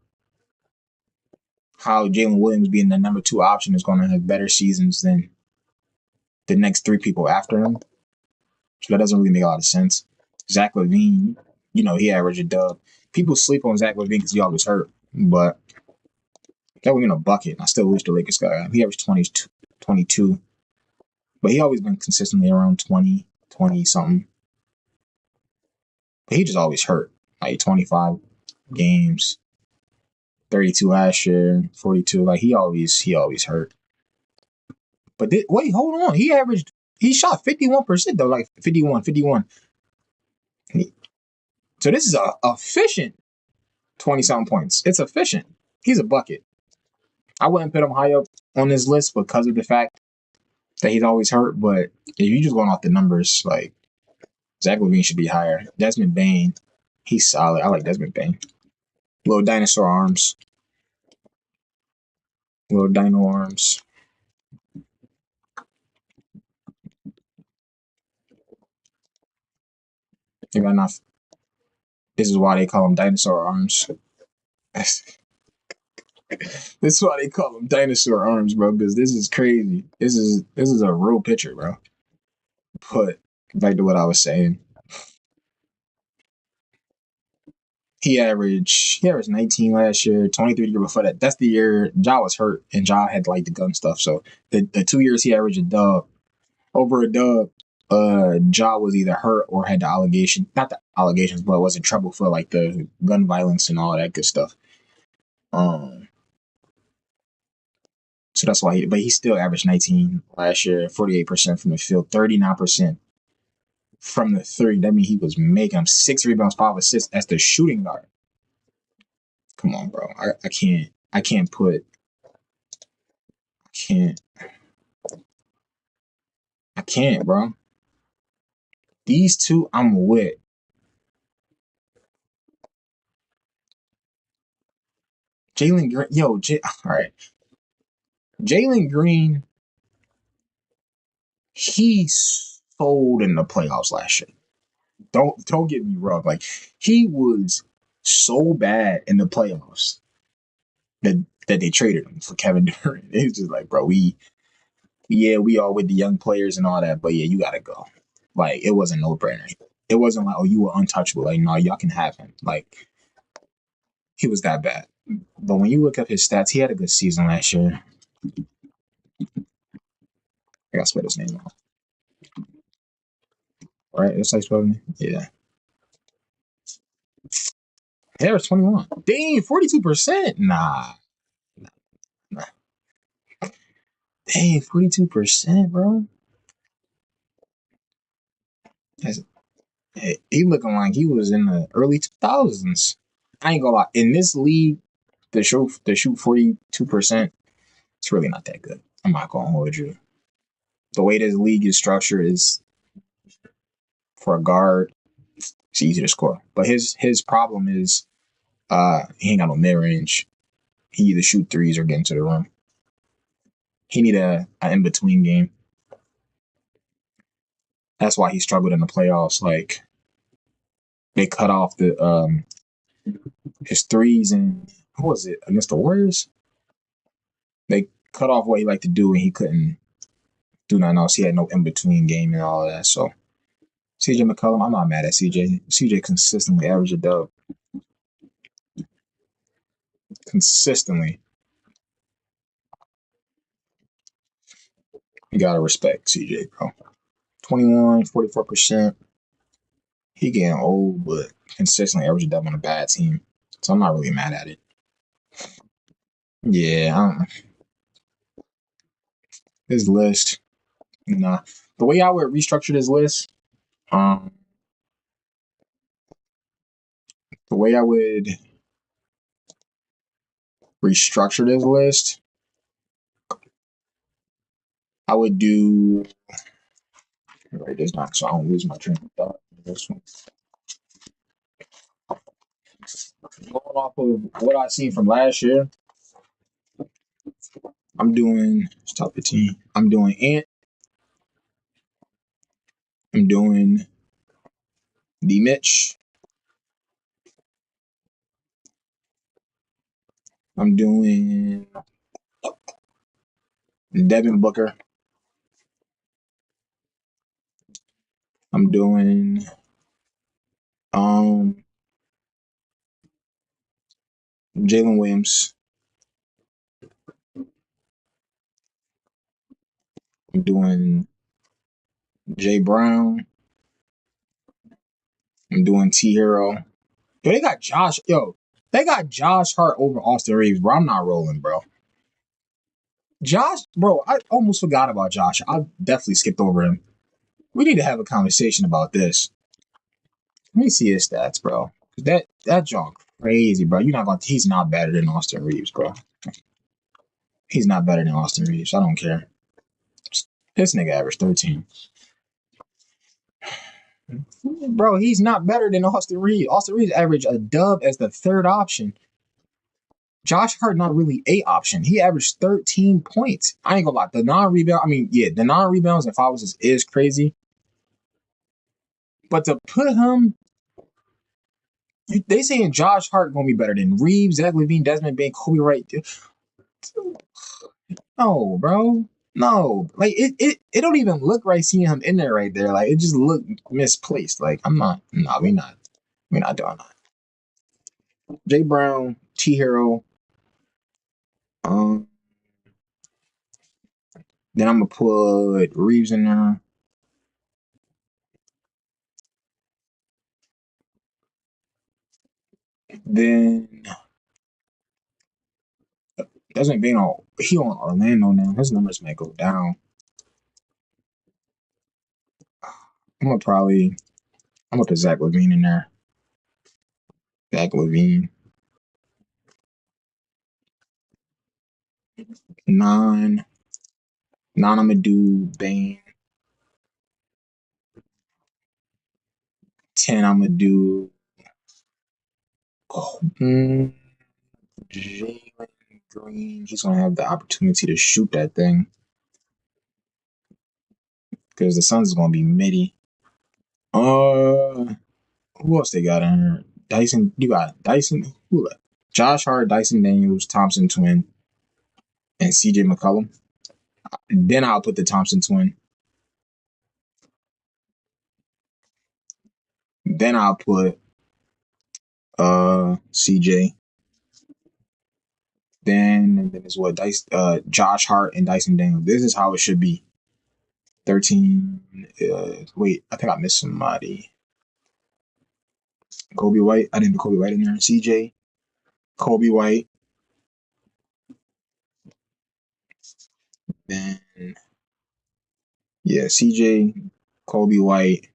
how Jalen Williams being the number 2 option is going to have better seasons than the next 3 people after him. So that doesn't really make a lot of sense. Zach LaVine, he averaged a dub. People sleep on Zach LaVine because he always hurt, but that would be a bucket. I still wish the Lakers got him. He averaged 22. But he always been consistently around 20 something. But he just always hurt. Like 25 games. 32 last year, 42. Like he always hurt. But wait, hold on. He shot 51% though, like 51. So this is a efficient 20-something points. It's efficient. He's a bucket. I wouldn't put him high up on this list because of the fact that he's always hurt. But if you just going off the numbers, like Zach LaVine should be higher. Desmond Bane, he's solid. I like Desmond Bane. Little dinosaur arms. Little dino arms. You got enough. This is why they call them dinosaur arms. This is why they call them dinosaur arms, bro. Because this is crazy. This is a real picture, bro. But back to what I was saying. He averaged 19 last year, 23 the year before that. That's the year Ja was hurt and Ja had like the gun stuff. So the 2 years he averaged a dub. Over a dub, Ja was either hurt or had the not the allegations, but was in trouble for like the gun violence and all that good stuff. So that's why but he still averaged 19 last year, 48% from the field, 39% from the three. That means he was making them 6 rebounds, 5 assists as the shooting guard. Come on, bro. I can't, bro. These two I'm with. Jalen Green, all right. Jalen Green, he sold in the playoffs last year. Don't get me wrong. Like he was so bad in the playoffs that they traded him for Kevin Durant. It was just like, bro, we all with the young players and all that, but yeah, you gotta go. Like it wasn't no brainer. It wasn't like, oh, you were untouchable. Like, no, y'all can have him. Like he was that bad. But when you look up his stats, he had a good season last year. I gotta spell his name out. Right? It's like spelling. Yeah. Yeah, it's 21. Dang, 42%. Nah. Dang, 42%, bro. He looking like he was in the early 2000s. I ain't gonna lie. In this league, to shoot 42%, it's really not that good. I'm not gonna hold you. The way this league is structured is for a guard, it's easy to score. But his problem is he ain't got no mid range. He either shoot threes or get into the rim. He need a in between game. That's why he struggled in the playoffs. Like they cut off his threes and who was it against the Warriors? They cut off what he liked to do and he couldn't do nothing else. He had no in between game and all of that. So CJ McCollum, I'm not mad at CJ. CJ consistently averaged a dub. Consistently. You gotta respect CJ, bro. 21, 44%. He getting old, but consistently averaging dub on a bad team. So I'm not really mad at it. Yeah, this list. Nah. The way I would restructure this list, the way I would restructure this list, I would do write this down so I don't lose my train of thought. This one. Going off of what I seen from last year, I'm doing top 15. I'm doing Ant. I'm doing D Mitch. I'm doing Devin Booker. I'm doing Jalen Williams. I'm doing Jay Brown. I'm doing T Hero. Yo, they got Josh. Yo, They got Josh Hart over Austin Reeves, bro. I'm not rolling, bro. Josh, bro, I almost forgot about Josh. I definitely skipped over him. We need to have a conversation about this. Let me see his stats, bro. That junk crazy, bro. He's not better than Austin Reeves, bro. He's not better than Austin Reeves. I don't care. This nigga averaged 13. Bro, he's not better than Austin Reeves. Austin Reeves averaged a dub as the third option. Josh Hart not really a option. He averaged 13 points. I ain't gonna lie. The non-rebounds and fouls is crazy. But to put him, they saying Josh Hart gonna be better than Reeves, Zach LaVine, Desmond Bain, Kobe Wright. No, bro. No. Like it don't even look right seeing him in there right there. Like it just looked misplaced. Like we're not doing that. Jay Brown, T Hero. Then I'm gonna put Reeves in there. Then Desmond Bain on Orlando now. His numbers might go down. I'm gonna put Zach LaVine in there. Zach LaVine. 9. 9 I'm gonna do Bain. 10 I'm gonna do Jalen Green. He's gonna have the opportunity to shoot that thing. Because the Suns is gonna be midi. Who else they got in here? Dyson. You got Dyson. Who? Josh Hart, Dyson Daniels, Thompson twin, and CJ McCollum. Then I'll put the Thompson twin. Then I'll put CJ. Then it's what Josh Hart and Dyson Daniels. This is how it should be. 13. Wait, I think I missed somebody. Kobe White. I didn't put Kobe White in there. CJ. Kobe White. Then CJ, Kobe White.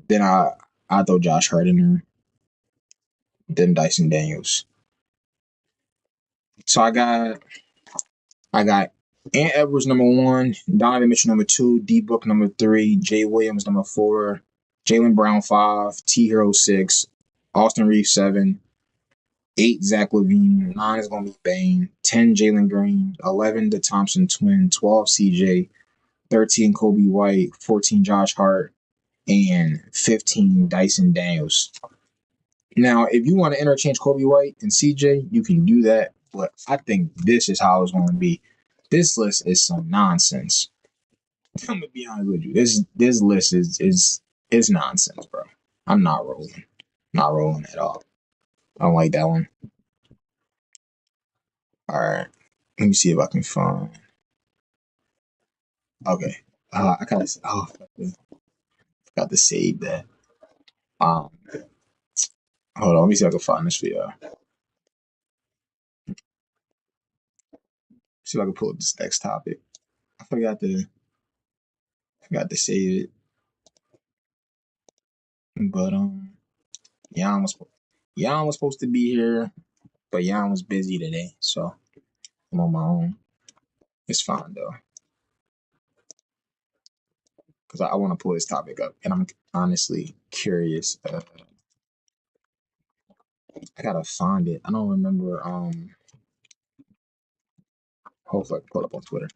Then I throw Josh Hart in there. Then Dyson Daniels. So I got Ant Edwards number 1, Donovan Mitchell number 2, D Book number 3, Jay Williams number 4, Jaylen Brown 5, T Hero 6, Austin Reeves 7, 8 Zach LaVine, 9 is gonna be Bain, 10 Jalen Green, 11 the Thompson twin, 12 CJ, 13 Kobe White, 14 Josh Hart, and 15 Dyson Daniels. Now, if you want to interchange Kobe White and CJ, you can do that. But I think this is how it's going to be. This list is some nonsense. I'm gonna be honest with you. This list is nonsense, bro. I'm not rolling. Not rolling at all. I don't like that one. All right. Let me see if I can find. Okay. I forgot to save that. Hold on. Let me see if I can find this video. See if I can pull up this next topic. I forgot to save it. But Jan was supposed to be here, but Jan was busy today, so I'm on my own. It's fine though, because I want to pull this topic up, and I'm honestly curious. I gotta find it. I don't remember. Hopefully I can pull it up on Twitter.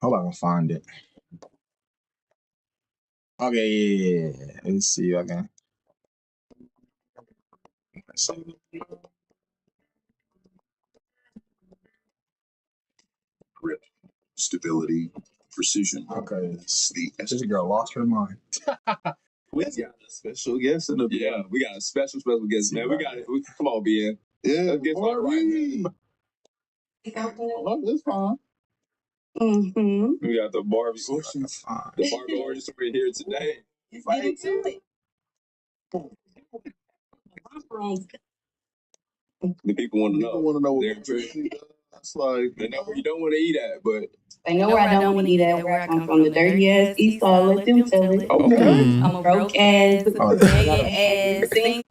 Hope I can find it. Okay, yeah. Let's see. Okay. Let's see. Grip, stability, precision. Okay. This girl lost her mind. We got a special guest in the we got a special guest, man. We got it. Come on, BN. Yeah, Barbie. That's fine. Mm-hmm. We got the Barbie. The Barbie orange story here today. Get into it. The people want to know. People want to know what They're she does. It's like, they know where you don't want to eat at, but They know where I don't want to eat at, where I come from, the dirty ass East Side, let them tell it. I'm a broke ass, ass, thing.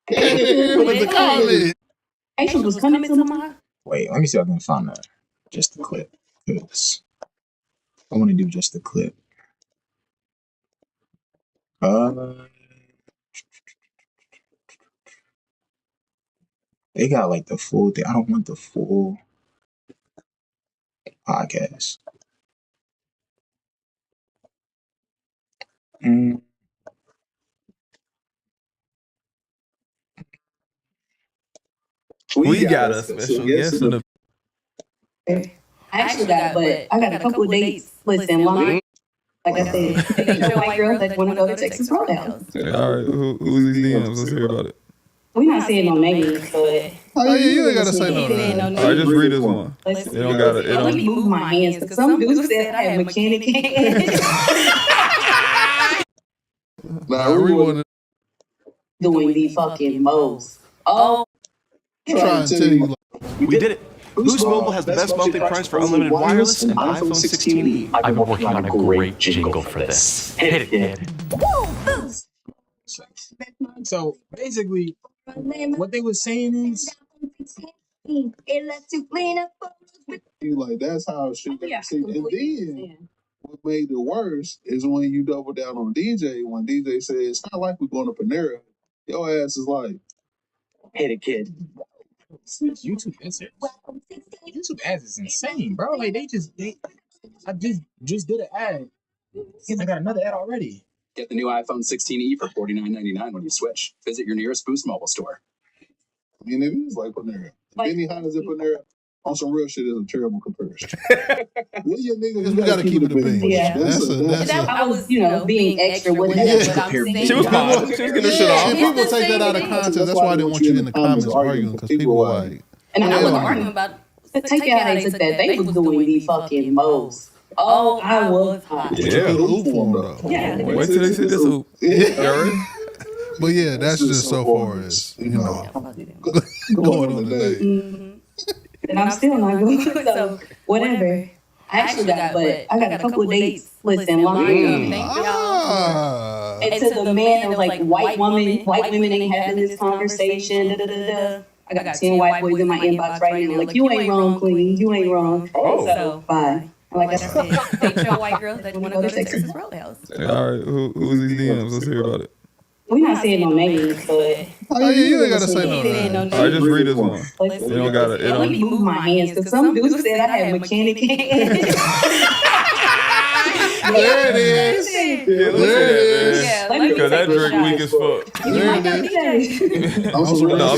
went to college. Asians was coming to my. wait, let me see if I can find just the clip. 'Cause I want to do just the clip. They got like the full thing. I don't want the full podcast. We got a special guest in the. I actually got, but I got a couple of dates listed in line. Like I said, they show white girls that want to go to Texas Roadhouse. All right, who's these DMs? Let's hear about it. We're not saying no names, but Oh yeah, you ain't gotta say no names. All right, just read this one. let's You don't gotta. It let me don't. move my hands because some dudes said I had mechanic hands. Nah, we want Doing the fucking most. Oh, to try and tell you. We did it. Boost Mobile has the best monthly price for unlimited wireless and iPhone 16e. I've been working on a great jingle for this. Hit it, kid. So basically, what they were saying is, Like, that's how shit got seen. And then what made it worse is when you double down on DJ. When DJ said it's not like we're going to Panera, your ass is like, Hit it, kid. YouTube ads is insane, bro. Like I just did an ad. And I got another ad already. Get the new iPhone 16e for $49.99 when you switch. Visit your nearest Boost Mobile store. I mean, it is like Panera. Benny Hanna's at Panera on some real shit is a terrible comparison. We your niggas, We gotta keep it a bean. Yeah. I was, being extra with it. But I'm saying, She was fine. She was getting her shit off. And people take that out of context. That's why I didn't want you in the comments arguing because people were like, and I wasn't arguing about. Take it how they took that. They was doing the fucking most. Oh, I was hot. yeah, oop for 'em, though. Yeah. Wait till they see this oop. But yeah, that's just so far as going on today. And I'm still not going. So whatever. I actually got, but I got a couple of dates listed in line. Thank y'all. And to the man that was like, white women ain't having this conversation. I got 10 white boys in my inbox right now. Like, you ain't wrong, queen. You ain't wrong. So bye. Like I said, they show white girls that want to go to Texas Roadhouse. All right, who's these DMs? Let's hear about it. We're not saying no names, but Oh yeah, you ain't gotta say no names. All right, just read this one. You don't gotta. It let me don't. move my hands because some dudes said I had mechanic hands. There it is. There it is. Yeah, let me Because that take a drink shot. weak as fuck. You might not be that. No, I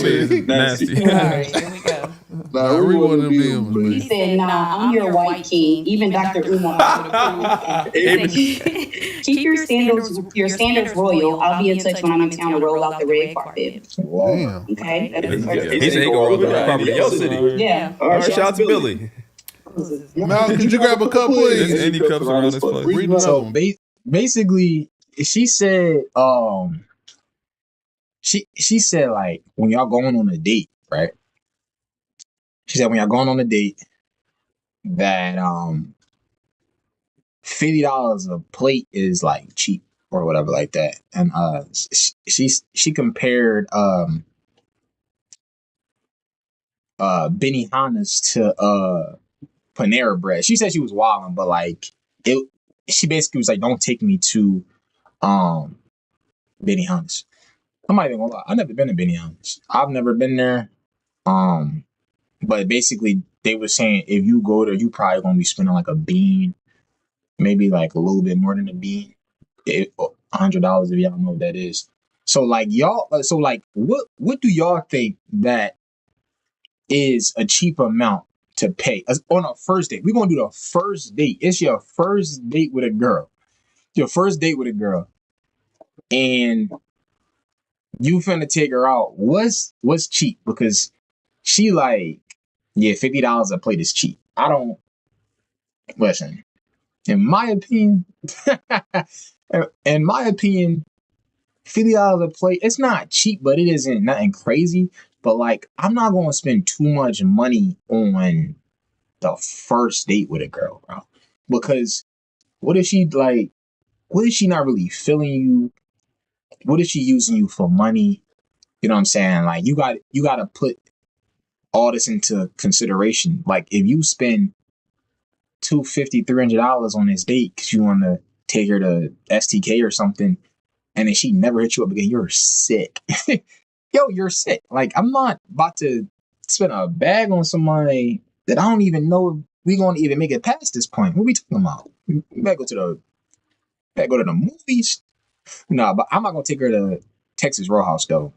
mean it's nasty. All right, here we go. Nah, I we read want one to of be them them, DMs, He said, nah, I'm your white king. Even Dr. Umar would approve. He said, keep your standards royal. I'll be in touch when I'm in town to roll out the red carpet. Damn. Okay? He said he gonna roll the property in your city. Yeah. All right, shout out to Billy. Mal, could you grab a cup, please? There's any cups around this place. Read another So one. basically, she said, she said like when y'all going on a date, right? She said when y'all going on a date, that $50 a plate is like cheap or whatever like that, and she compared Benihana's to Panera Bread. She said she was wilding, but like it, she basically was like, don't take me to Benihana's. I'm not even gonna lie, I've never been to Benihana's. I've never been there. But basically they were saying if you go there, you probably gonna be spending like a bean, maybe like a little bit more than a bean. $100 if y'all know what that is. So like y'all, so like what do y'all think that is a cheap amount to pay on a first date? We're gonna do the first date. It's your first date with a girl. Your first date with a girl. And you finna take her out. What's cheap? Because she like, yeah, $50 a plate is cheap. I don't listen. In my opinion, $50 a plate, it's not cheap, but it isn't nothing crazy. But like, I'm not gonna spend too much money on the first date with a girl, bro. Because what if she not really feeling you? What if she using you for money? You know what I'm saying? Like you gotta put all this into consideration. Like if you spend $250-$300 on this date because you want to take her to STK or something, and then she never hit you up again, you're sick. Yo, you're sick. Like I'm not about to spend a bag on somebody that I don't even know if we gonna even make it past this point. What we talking about? We better go to the movies. No, but I'm not gonna take her to Texas Roadhouse though.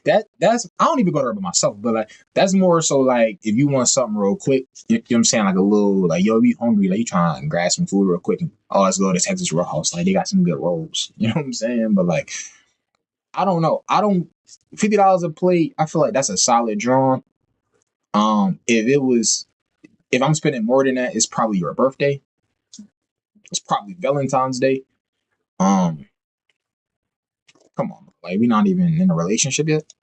That's I don't even go there by myself, but like that's more so like if you want something real quick, you know what I'm saying, like a little like yo, you hungry, like you trying to grab some food real quick, and let's go to Texas Roadhouse, like they got some good rolls, you know what I'm saying? But like I don't know, $50 a plate, I feel like that's a solid draw. If I'm spending more than that, it's probably your birthday. It's probably Valentine's Day. Come on, like we're not even in a relationship yet.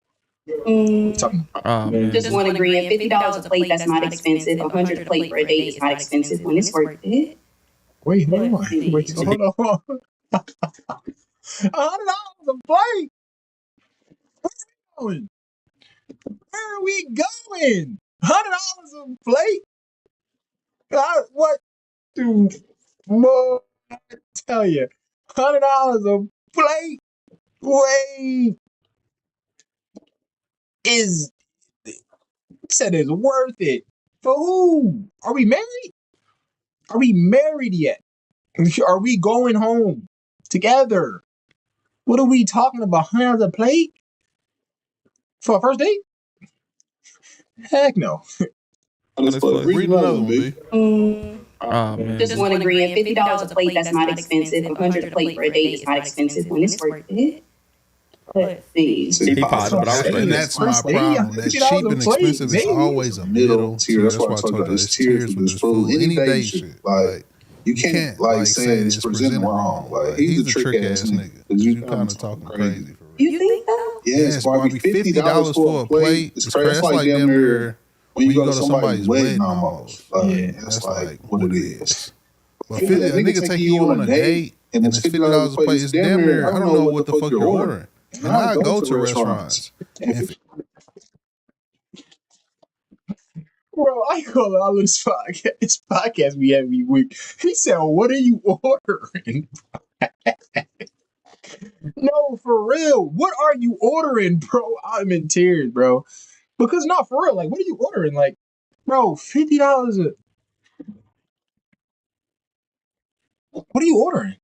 Just want to agree. At $50 a plate, that's not expensive. $100 a plate for a date is not expensive when it's worth it. Wait, hold on. $100 a plate. Where are we going? $100 a plate. What? Dude, more I tell you, $100 a plate. Wait, said it's worth it. For who? Are we married? Are we married yet? Are we going home together? What are we talking about? $100 a plate for a first date? Heck no. Read another one, B. Just want to agree. At $50 a plate, that's not expensive. $100 a plate for a date is not expensive when it's worth it. Let's see. And that's my problem. That cheap and expensive is always a middle tier. That's why I told you it's tiers with this food. Any day shit. Like, you can't like say it's presented wrong. Like, he's a trick ass nigga. You kind of talking crazy for real. You think so? Yes, Barbie. $50 for a plate. It's crazy. That's like damn near when you go to somebody's wedding almost. That's like what it is. But a nigga take you on a date and it's $50 a plate. It's damn near, I don't know what the fuck you're ordering. And I go to restaurants. Bro, I call it all this podcast we have every week. He said, what are you ordering? No, for real. What are you ordering, bro? I'm in tears, bro. Because not for real. Like, what are you ordering? Like, bro, $50 what are you ordering?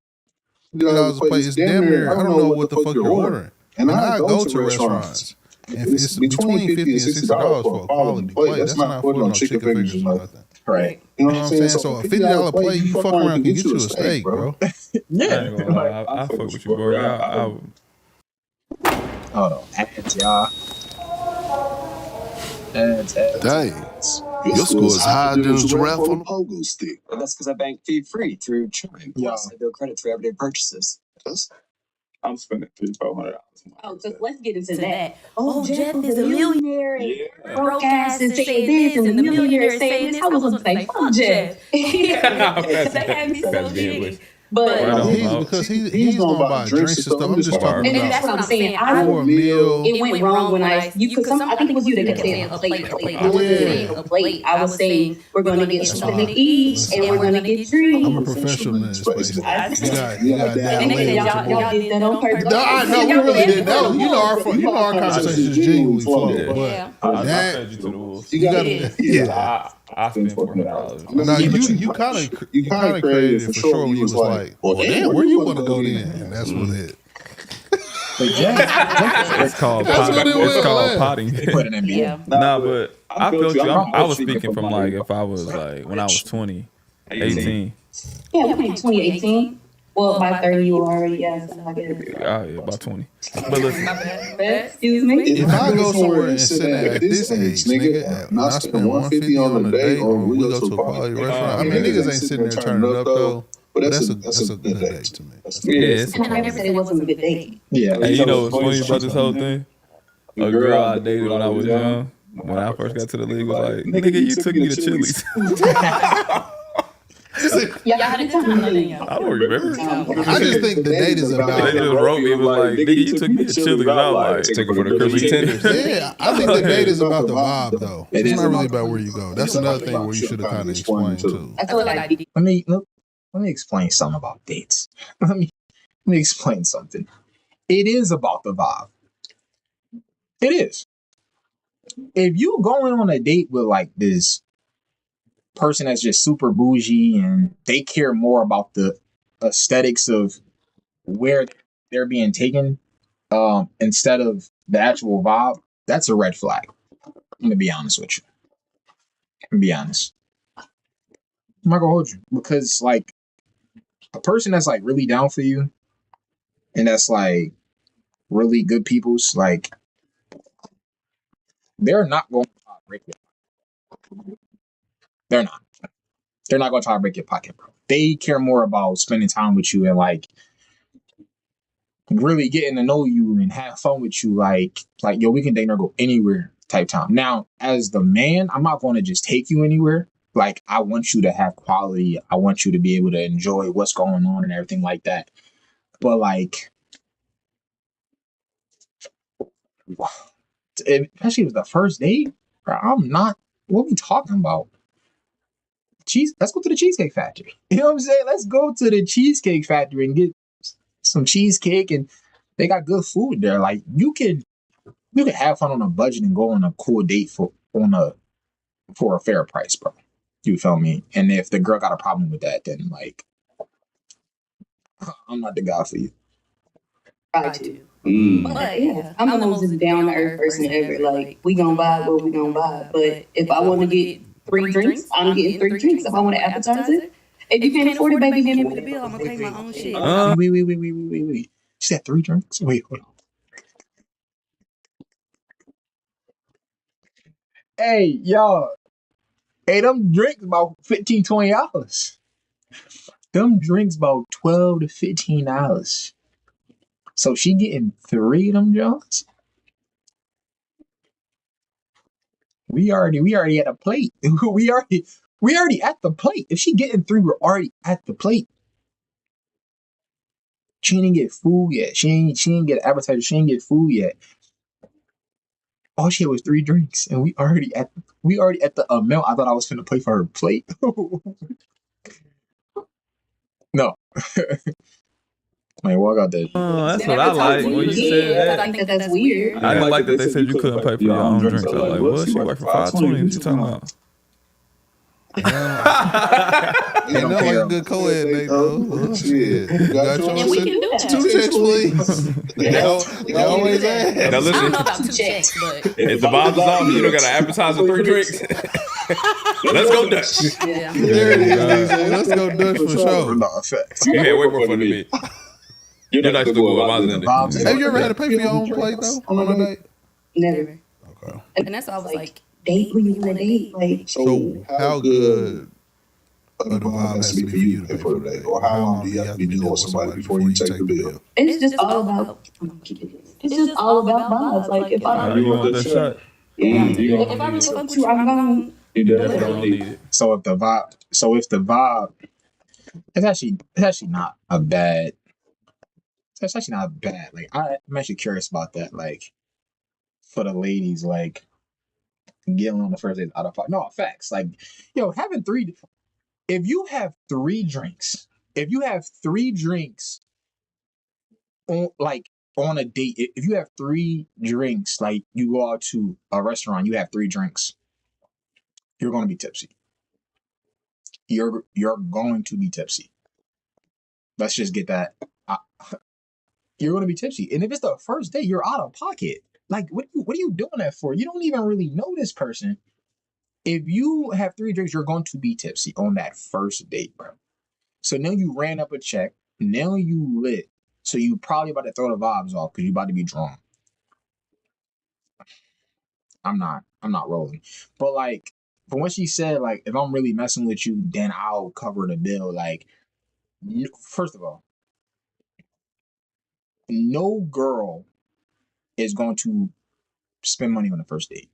$50 a plate is damn near, I don't know what the fuck you're ordering. And I go to restaurants. If it's between $50 and $60 for a quality plate, that's not putting on chicken fingers or nothing. Right. You know what I'm saying? So a $50 plate, you fuck around and get you a steak, bro. Yeah. I fuck with you, bro. Hold on. Ads, y'all. Ads. Dang. Your score is higher than a giraffe on a pogo stick. Well, that's because I bank fee-free through Chime. Plus, I build credit for everyday purchases. I'm spending $300-$400. Oh, so let's get into that. Oh, Jeff is a millionaire. And broke ass is saying this, and the millionaire is saying this. I was going to say, fuck Jeff. That had me so giddy. But he's going to buy drinks and stuff. I'm just talking and about. that's what I'm saying. For a meal. It went wrong when I think it was you that kept saying a plate. I wasn't saying a plate. I was saying we're going to get something to eat and we're going to get drinks. I'm a professional in this place. You got and they said y'all did that on purpose. No, we really didn't know. You know our conversations genuinely flow. But fed you to the wolves. You got to, I spent $400. No, you kind of created it for sure when you was like, well, damn, where you want to go then? And that's what it. It's called potting. Nah, but I felt you. I was speaking from like if I was like when I was 20, 18. Yeah, we came 2018. Well, by 30, you already got something like that. Yeah, about 20. But listen, Excuse me. If I go somewhere and sit at this age, nigga, and I spend $150 on a date, or we go to a quality restaurant, I mean, niggas ain't sitting there turning up though. But that's a good date to me. yeah. I never said it wasn't a good date. Yeah. Hey, you know what's funny about this whole thing? A girl I dated when I was young, when I first got to the league, was like, nigga, you took me to Chili's. Y'all had a time. I don't remember. I just think the date is They about. just wrote me, it was like, nigga, you took me to Chili's. I was like, Take her for the curly tenders. Yeah, I think the date is about the vibe though. It's not really about where you go. That's another thing where you should have kind of explained too. I feel like Let me explain something about dates. Let me explain something. It is about the vibe. It is. If you going on a date with like this person that's just super bougie and they care more about the aesthetics of where they're being taken instead of the actual vibe, that's a red flag. I'm gonna be honest with you. I'm gonna be honest. I'm not gonna hold you because like a person that's like really down for you and that's like really good people's like they're not going to try to break it. They're not. They're not going to try to break your pocket, bro. They care more about spending time with you and like really getting to know you and have fun with you. Like yo, we can date or go anywhere type time. Now, as the man, I'm not going to just take you anywhere. Like I want you to have quality. I want you to be able to enjoy what's going on and everything like that. But like, especially with the first date, bro, I'm not. What are we talking about? Let's go to the Cheesecake Factory. You know what I'm saying? Let's go to the Cheesecake Factory and get some cheesecake, and they got good food there. Like you can have fun on a budget and go on a cool date for a fair price, bro. You feel me? And if the girl got a problem with that, then like I'm not the guy for you. try to. But yeah, I'm the most down to earth person ever. Like we gonna vibe what we gonna vibe. But if I want to get 3 drinks, I'm getting 3 drinks. If I want to appetize it, if you can't afford it, baby, hand me the bill. I'm gonna pay my own shit. Wait. She said 3 drinks? Wait, hold on. Hey, y'all. Hey, them drinks about $15, $20. Them drinks about $12 to $15. So she getting 3 of them Johns? We already at a plate. we already at the plate. If she getting 3, we're already at the plate. She didn't get food yet. She didn't get appetizer. She didn't get food yet. All she had was 3 drinks, and we already at the amount I thought I was finna pay for her plate. No. Man, walk out there. That's what I like when you said that. I think that's weird. I didn't like that they said you couldn't pay for your own drinks. I was like, what? She worked for $5.20. What you talking about? You know, like a good co-ed date though. Shit. Got And we can do that. 2 checks, please. They always ask. Now I don't listen, know about 2 checks, but if the vibes is off, you don't got an appetizer, 3 drinks. Let's go Dutch. yeah. There it is, DJ. Let's go Dutch for sure. No, facts. You can't wait more fun to me. You're nice to go about Have you ever had to pay for your own plate though on a date? Never. Okay. And that's why I was like, date when you want to date. Like, So how good of the vibe has to be for you to pay for the date? Or how long do you have to be dealing with somebody before you take the bill? it's just all about. It's just all about vibes. Like if I You want that shot? if I really fuck with you, I'm gonna. You definitely don't need it. So if the vibe, it's actually not a bad. It's actually not bad. Like I'm actually curious about that. Like for the ladies, like getting on the first date out of pocket. No, facts. Like, yo, having 3. If you have 3 drinks, on a date, if you have 3 drinks, like you go out to a restaurant, you have 3 drinks, you're going to be tipsy. You're going to be tipsy. Let's just get that. You're going to be tipsy, and if it's the first date, you're out of pocket. Like, what are you doing that for? You don't even really know this person. If you have 3 drinks, you're going to be tipsy on that first date, bro. So now you ran up a check. Now you lit, so you probably about to throw the vibes off because you about to be drunk. I'm not rolling. But like, from what she said, like, if I'm really messing with you, then I'll cover the bill. Like, first of all, no girl is going to spend money on the first date.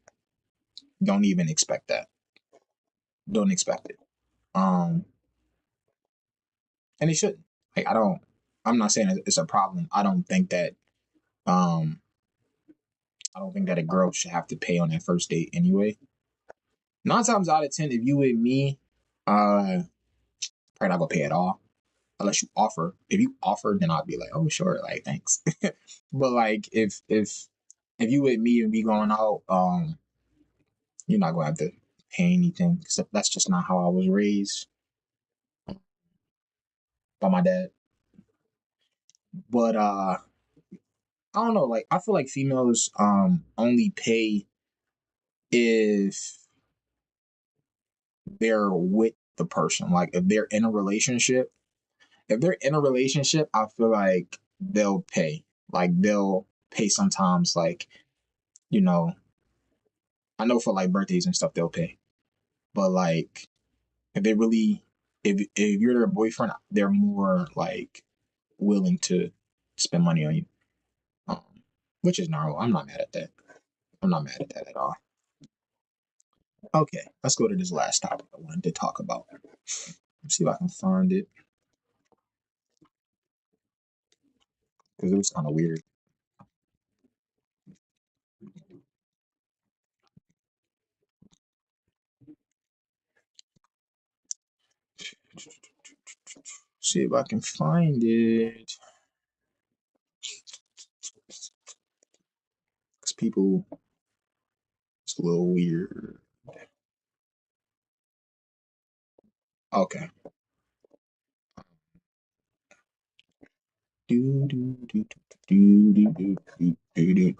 Don't even expect that. Don't expect it. And it shouldn't. Like, I'm not saying it's a problem. I don't think that a girl should have to pay on that first date anyway. 9 times out of 10, if you with me, probably not gonna pay at all. Unless you offer. If you offer, then I'll be like, oh sure, like thanks. But like if you with me and we going out, you're not gonna have to pay anything because that's just not how I was raised by my dad. But I don't know, like I feel like females only pay if they're with the person. Like if they're in a relationship, I feel like they'll pay. Like they'll pay sometimes, like, you know, I know for like birthdays and stuff they'll pay. But like if they really if you're their boyfriend, they're more like willing to spend money on you. Um, which is normal. I'm not mad at that. I'm not mad at that at all. Okay, let's go to this last topic I wanted to talk about. Let's see if I can find it. Because it was kind of weird. See if I can find it. Because people, it's a little weird. Okay. Do, do, do, do, do, do, do, do, do.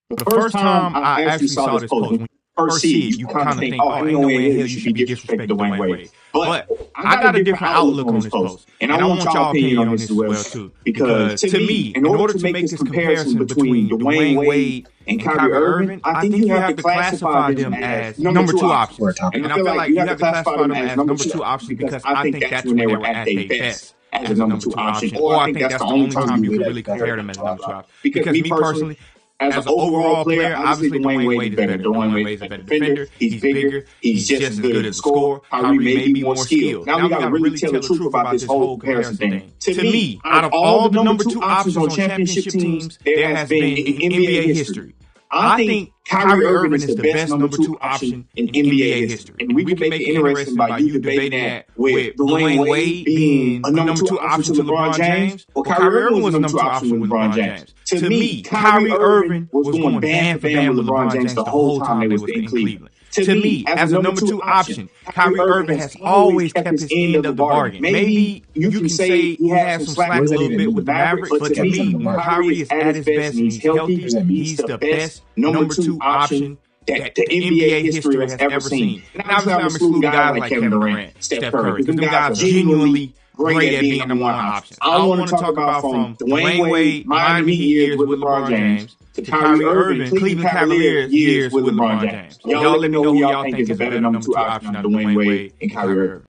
The first time I actually saw this post, when you first see it, you kind of think, oh, ain't no way in hell you should be disrespecting Dwyane Wade. But I got a different outlook on this post. And I want y'all opinion on this as well, too. Because to me, in order to make this comparison between Dwyane Wade and Kyrie Irving, I think you have to classify them as number 2 options. And I feel like you have to classify them as number 2 options because I think that's when they were at their best as a number 2 option. Or I think that's the only time you can really compare them as a number 2 option. Because me personally, as an overall player, obviously Dwyane Wade is better. Dwyane Wade is a better defender. He's bigger. He's just as good as a scorer. Kyrie may be more skilled. Now we got to really tell the truth about this whole comparison thing. To me, out of all the number 2 options on championship teams there has been in NBA history, I think Kyrie Irving is the best number 2 option in NBA history. And we can make it interesting by you debating that with Dwyane Wade being a number 2 option to LeBron James, or Kyrie Irving was a number 2 option with LeBron James. To me, Kyrie Irving was going band for band with LeBron James the whole time they was in Cleveland. To me, as a number 2 option, Kyrie Irving has always kept his end of the bargain. Maybe you can say he has some slack a little bit with the Mavericks, but to me, when Kyrie is at his best and he's healthy, he's the best number 2 option that the NBA history has ever seen. And obviously, I'm excluding guys like Kevin Durant, Steph Curry, because them guys are genuinely great at being number 1 option. I want to talk about from Dwyane Wade, Miami Heat years with LeBron James, to Kyrie Irving, Cleveland Cavaliers years with LeBron James. Y'all let me know who y'all think is a better number 2 option out of Dwyane Wade and Kyrie Irving.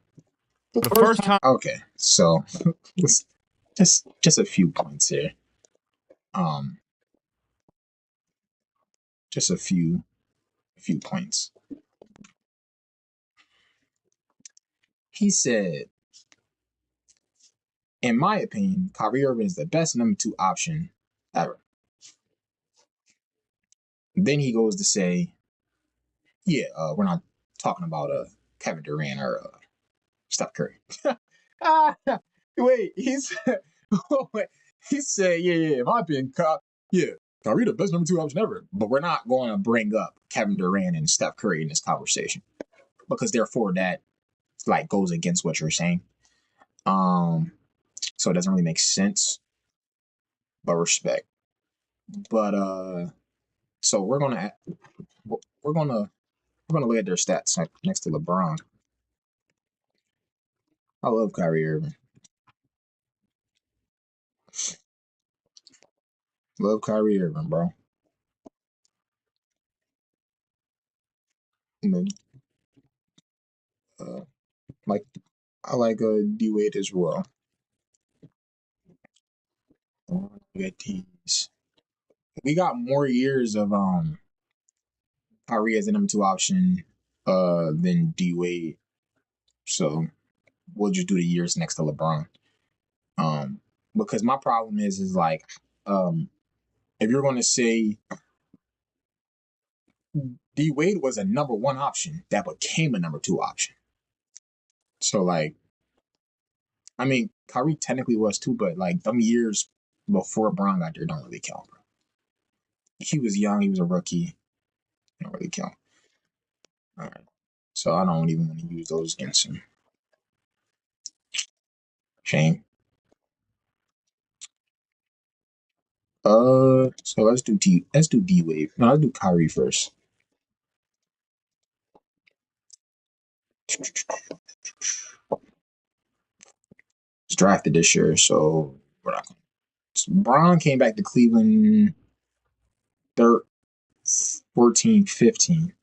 The first time. Okay, so just a few points here. Just a few points. He said, in my opinion, Kyrie Irving is the best number 2 option ever. Then he goes to say, yeah, we're not talking about Kevin Durant or Steph Curry. Wait, he said, yeah, in my opinion, Kyrie the best number 2 option ever. But we're not going to bring up Kevin Durant and Steph Curry in this conversation because therefore that like goes against what you're saying. So it doesn't really make sense. But respect. But so we're gonna look at their stats next to LeBron. I love Kyrie Irving. Love Kyrie Irving, bro. Like I like D Wade as well. We got more years of Kyrie as a number 2 option than D Wade. So we'll just do the years next to LeBron. Because my problem is like if you're gonna say D Wade was a number 1 option that became a number 2 option. So like I mean Kyrie technically was too, but like them years before Bron got there don't really count, bro. He was young, he was a rookie. Don't really count. All right. So I don't even want to use those against him. Shame. So let's do D Wave. No, let's do Kyrie first. It's drafted this year, so we're not going. Bron came back to Cleveland 14, 15.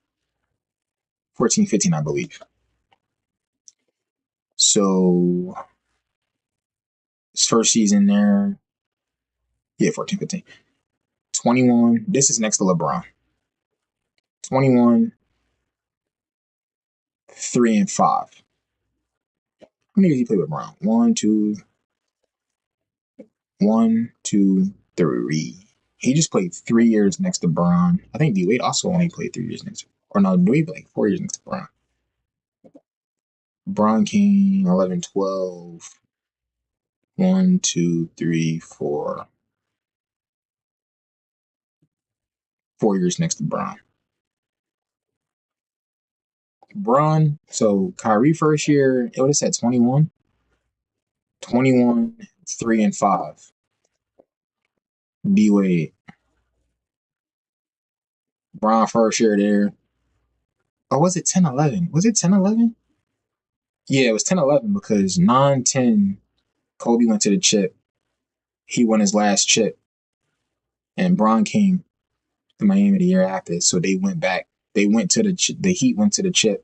14, 15, I believe. So his first season there. Yeah, 14, 15. 21. This is next to LeBron. 21, 3 and 5. How many years he played with Brown? 1, 2, 3. He just played 3 years next to Bron. I think D Wade also only played 3 years next to, or no, D Wade like 4 years next to Bron. Bron came 11, 12. 1, 2, 3, 4. 4 years next to Bron. Bron, so Kyrie first year, it would have said 21. 21, 3 and 5. D Wade. Bron first year there. Or was it 10, 11? Was it 10, 11? Yeah, it was 10, 11 because 9, 10, Kobe went to the chip. He won his last chip. And Bron came to Miami the year after. So they went back. They went to the Heat went to the chip.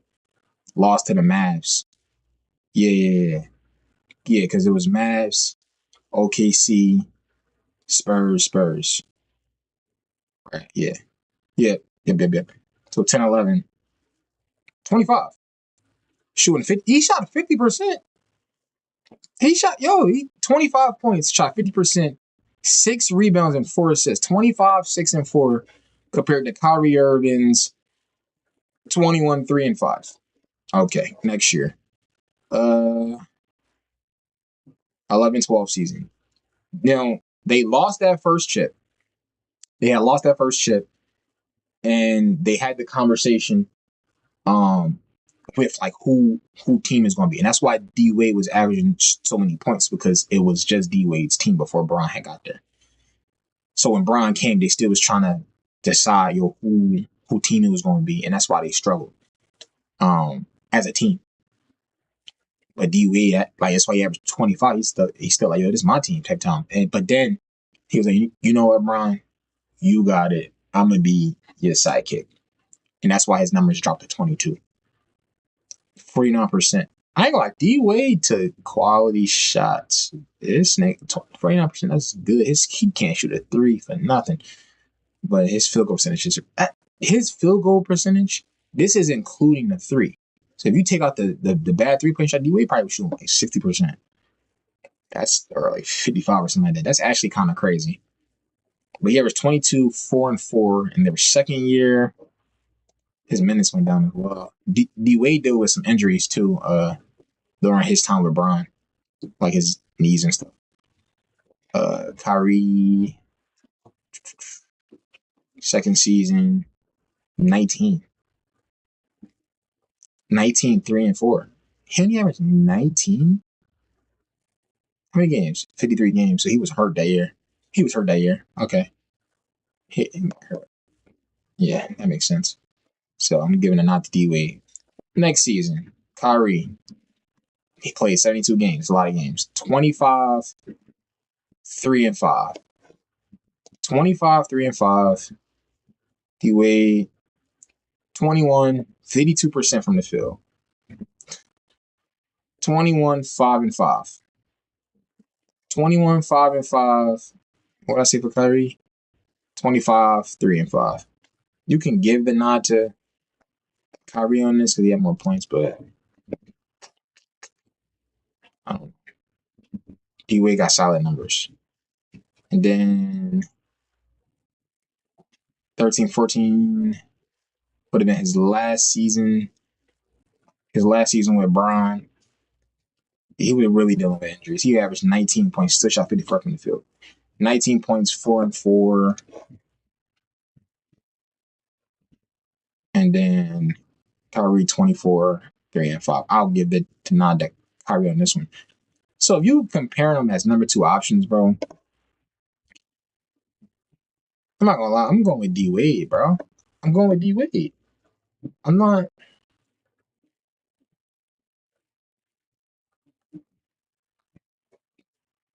Lost to the Mavs. Yeah, because it was Mavs, OKC, Spurs. Right, yeah. Yep. So 10, 11. 25. Shooting 50. He shot 50%. He 25 points, shot 50%, 6 rebounds and 4 assists. 25, 6 and 4 compared to Kyrie Irving's 21, 3 and 5. Okay, next year. 11, 12 season. Now, they lost that first chip. They had lost that first chip, and they had the conversation with like who team is going to be. And that's why D Wade was averaging so many points, because it was just D Wade's team before Bron had got there. So when Bron came, they still was trying to decide who team it was going to be, and that's why they struggled as a team. But D Wade, like that's why he averaged 25. He's still like, this is my team type time. But then he was like, you know what, Bron, you got it. I'm gonna be your sidekick, and that's why his numbers dropped to 22. 49%. I ain't gonna like D Wade to quality shots. This nigga 49%. That's good. He can't shoot a 3 for nothing. But his field goal percentage is This is including the 3. So if you take out the bad 3-point shot, D Wade probably was shooting like 60%. That's or like 55 or something like that. That's actually kind of crazy. But he averaged 22, 4 and 4, and their second year. His minutes went down as well. D Wade dealt with some injuries too during his time with Bron, like his knees and stuff. Kyrie, second season, 19, 3 and 4. He only averaged 19? How many games? 53 games. So he was hurt that year. Okay. Yeah, that makes sense. So I'm giving a nod to D Wade. Next season, Kyrie. He played 72 games, a lot of games. 25, 3-5. 25, 3-5. D-Wade, 21, 52% from the field. 21, 5-5. 21, 5-5. What did I say for Kyrie? 25, 3-5. You can give the nod to Kyrie on this because he had more points, but I don't know. D-Wade got solid numbers. And then 13, 14 would have been his last season. His last season with Bron. He was really dealing with injuries. He averaged 19 points, still shot 54 from the field. 19 points, 4-4. And then Kyrie 24, 3-5. I'll give it to nod to Kyrie on this one. So if you compare them as number 2 options, bro, I'm not gonna lie, I'm going with D-Wade, bro. I'm going with D-Wade. I'm not.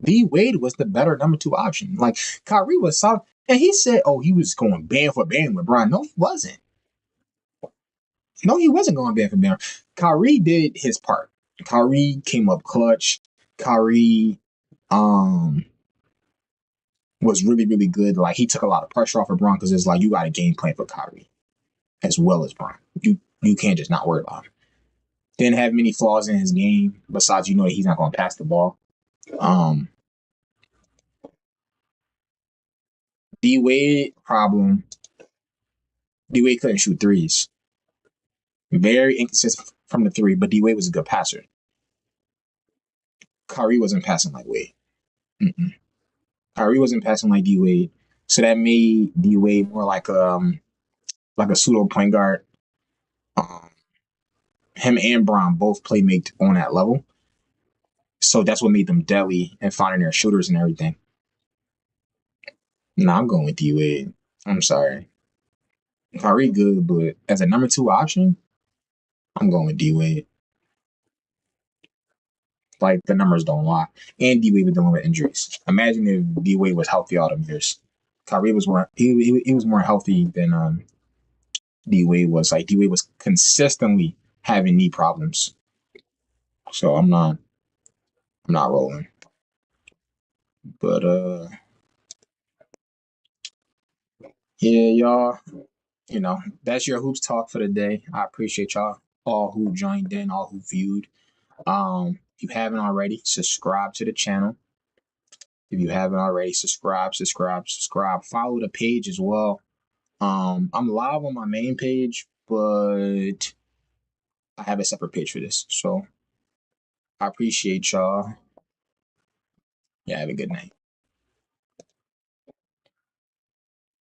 D-Wade was the better number 2 option. Like, Kyrie was solid. And he said, oh, he was going band for band with Bron. No, he wasn't. No, he wasn't going band for band. Kyrie did his part. Kyrie came up clutch. Kyrie was really, really good. Like, he took a lot of pressure off of Bron because it's like, you got a game plan for Kyrie as well as Bron. You can't just not worry about him. Didn't have many flaws in his game besides, you know, that he's not going to pass the ball. D-Wade problem. D-Wade couldn't shoot threes. Very inconsistent from the 3, but D-Wade was a good passer. Kyrie wasn't passing like Wade. Kyrie wasn't passing like D-Wade. So that made D-Wade more like a pseudo point guard. Him and Bron both playmate on that level. So that's what made them deadly and finding their shooters and everything. Nah, I'm going with D-Wade. I'm sorry. Kyrie good, but as a number 2 option, I'm going with D-Wade. Like, the numbers don't lie. And D-Wade was dealing with injuries. Imagine if D-Wade was healthy all them years. Kyrie was more he was more healthy than D-Wade was. Like, D-Wade was consistently having knee problems. So I'm not rolling. But yeah, y'all. You know, that's your hoops talk for the day. I appreciate y'all all who joined in, all who viewed. If you haven't already, subscribe to the channel. If you haven't already, subscribe. Follow the page as well. I'm live on my main page, but I have a separate page for this. So I appreciate y'all. Yeah, have a good night.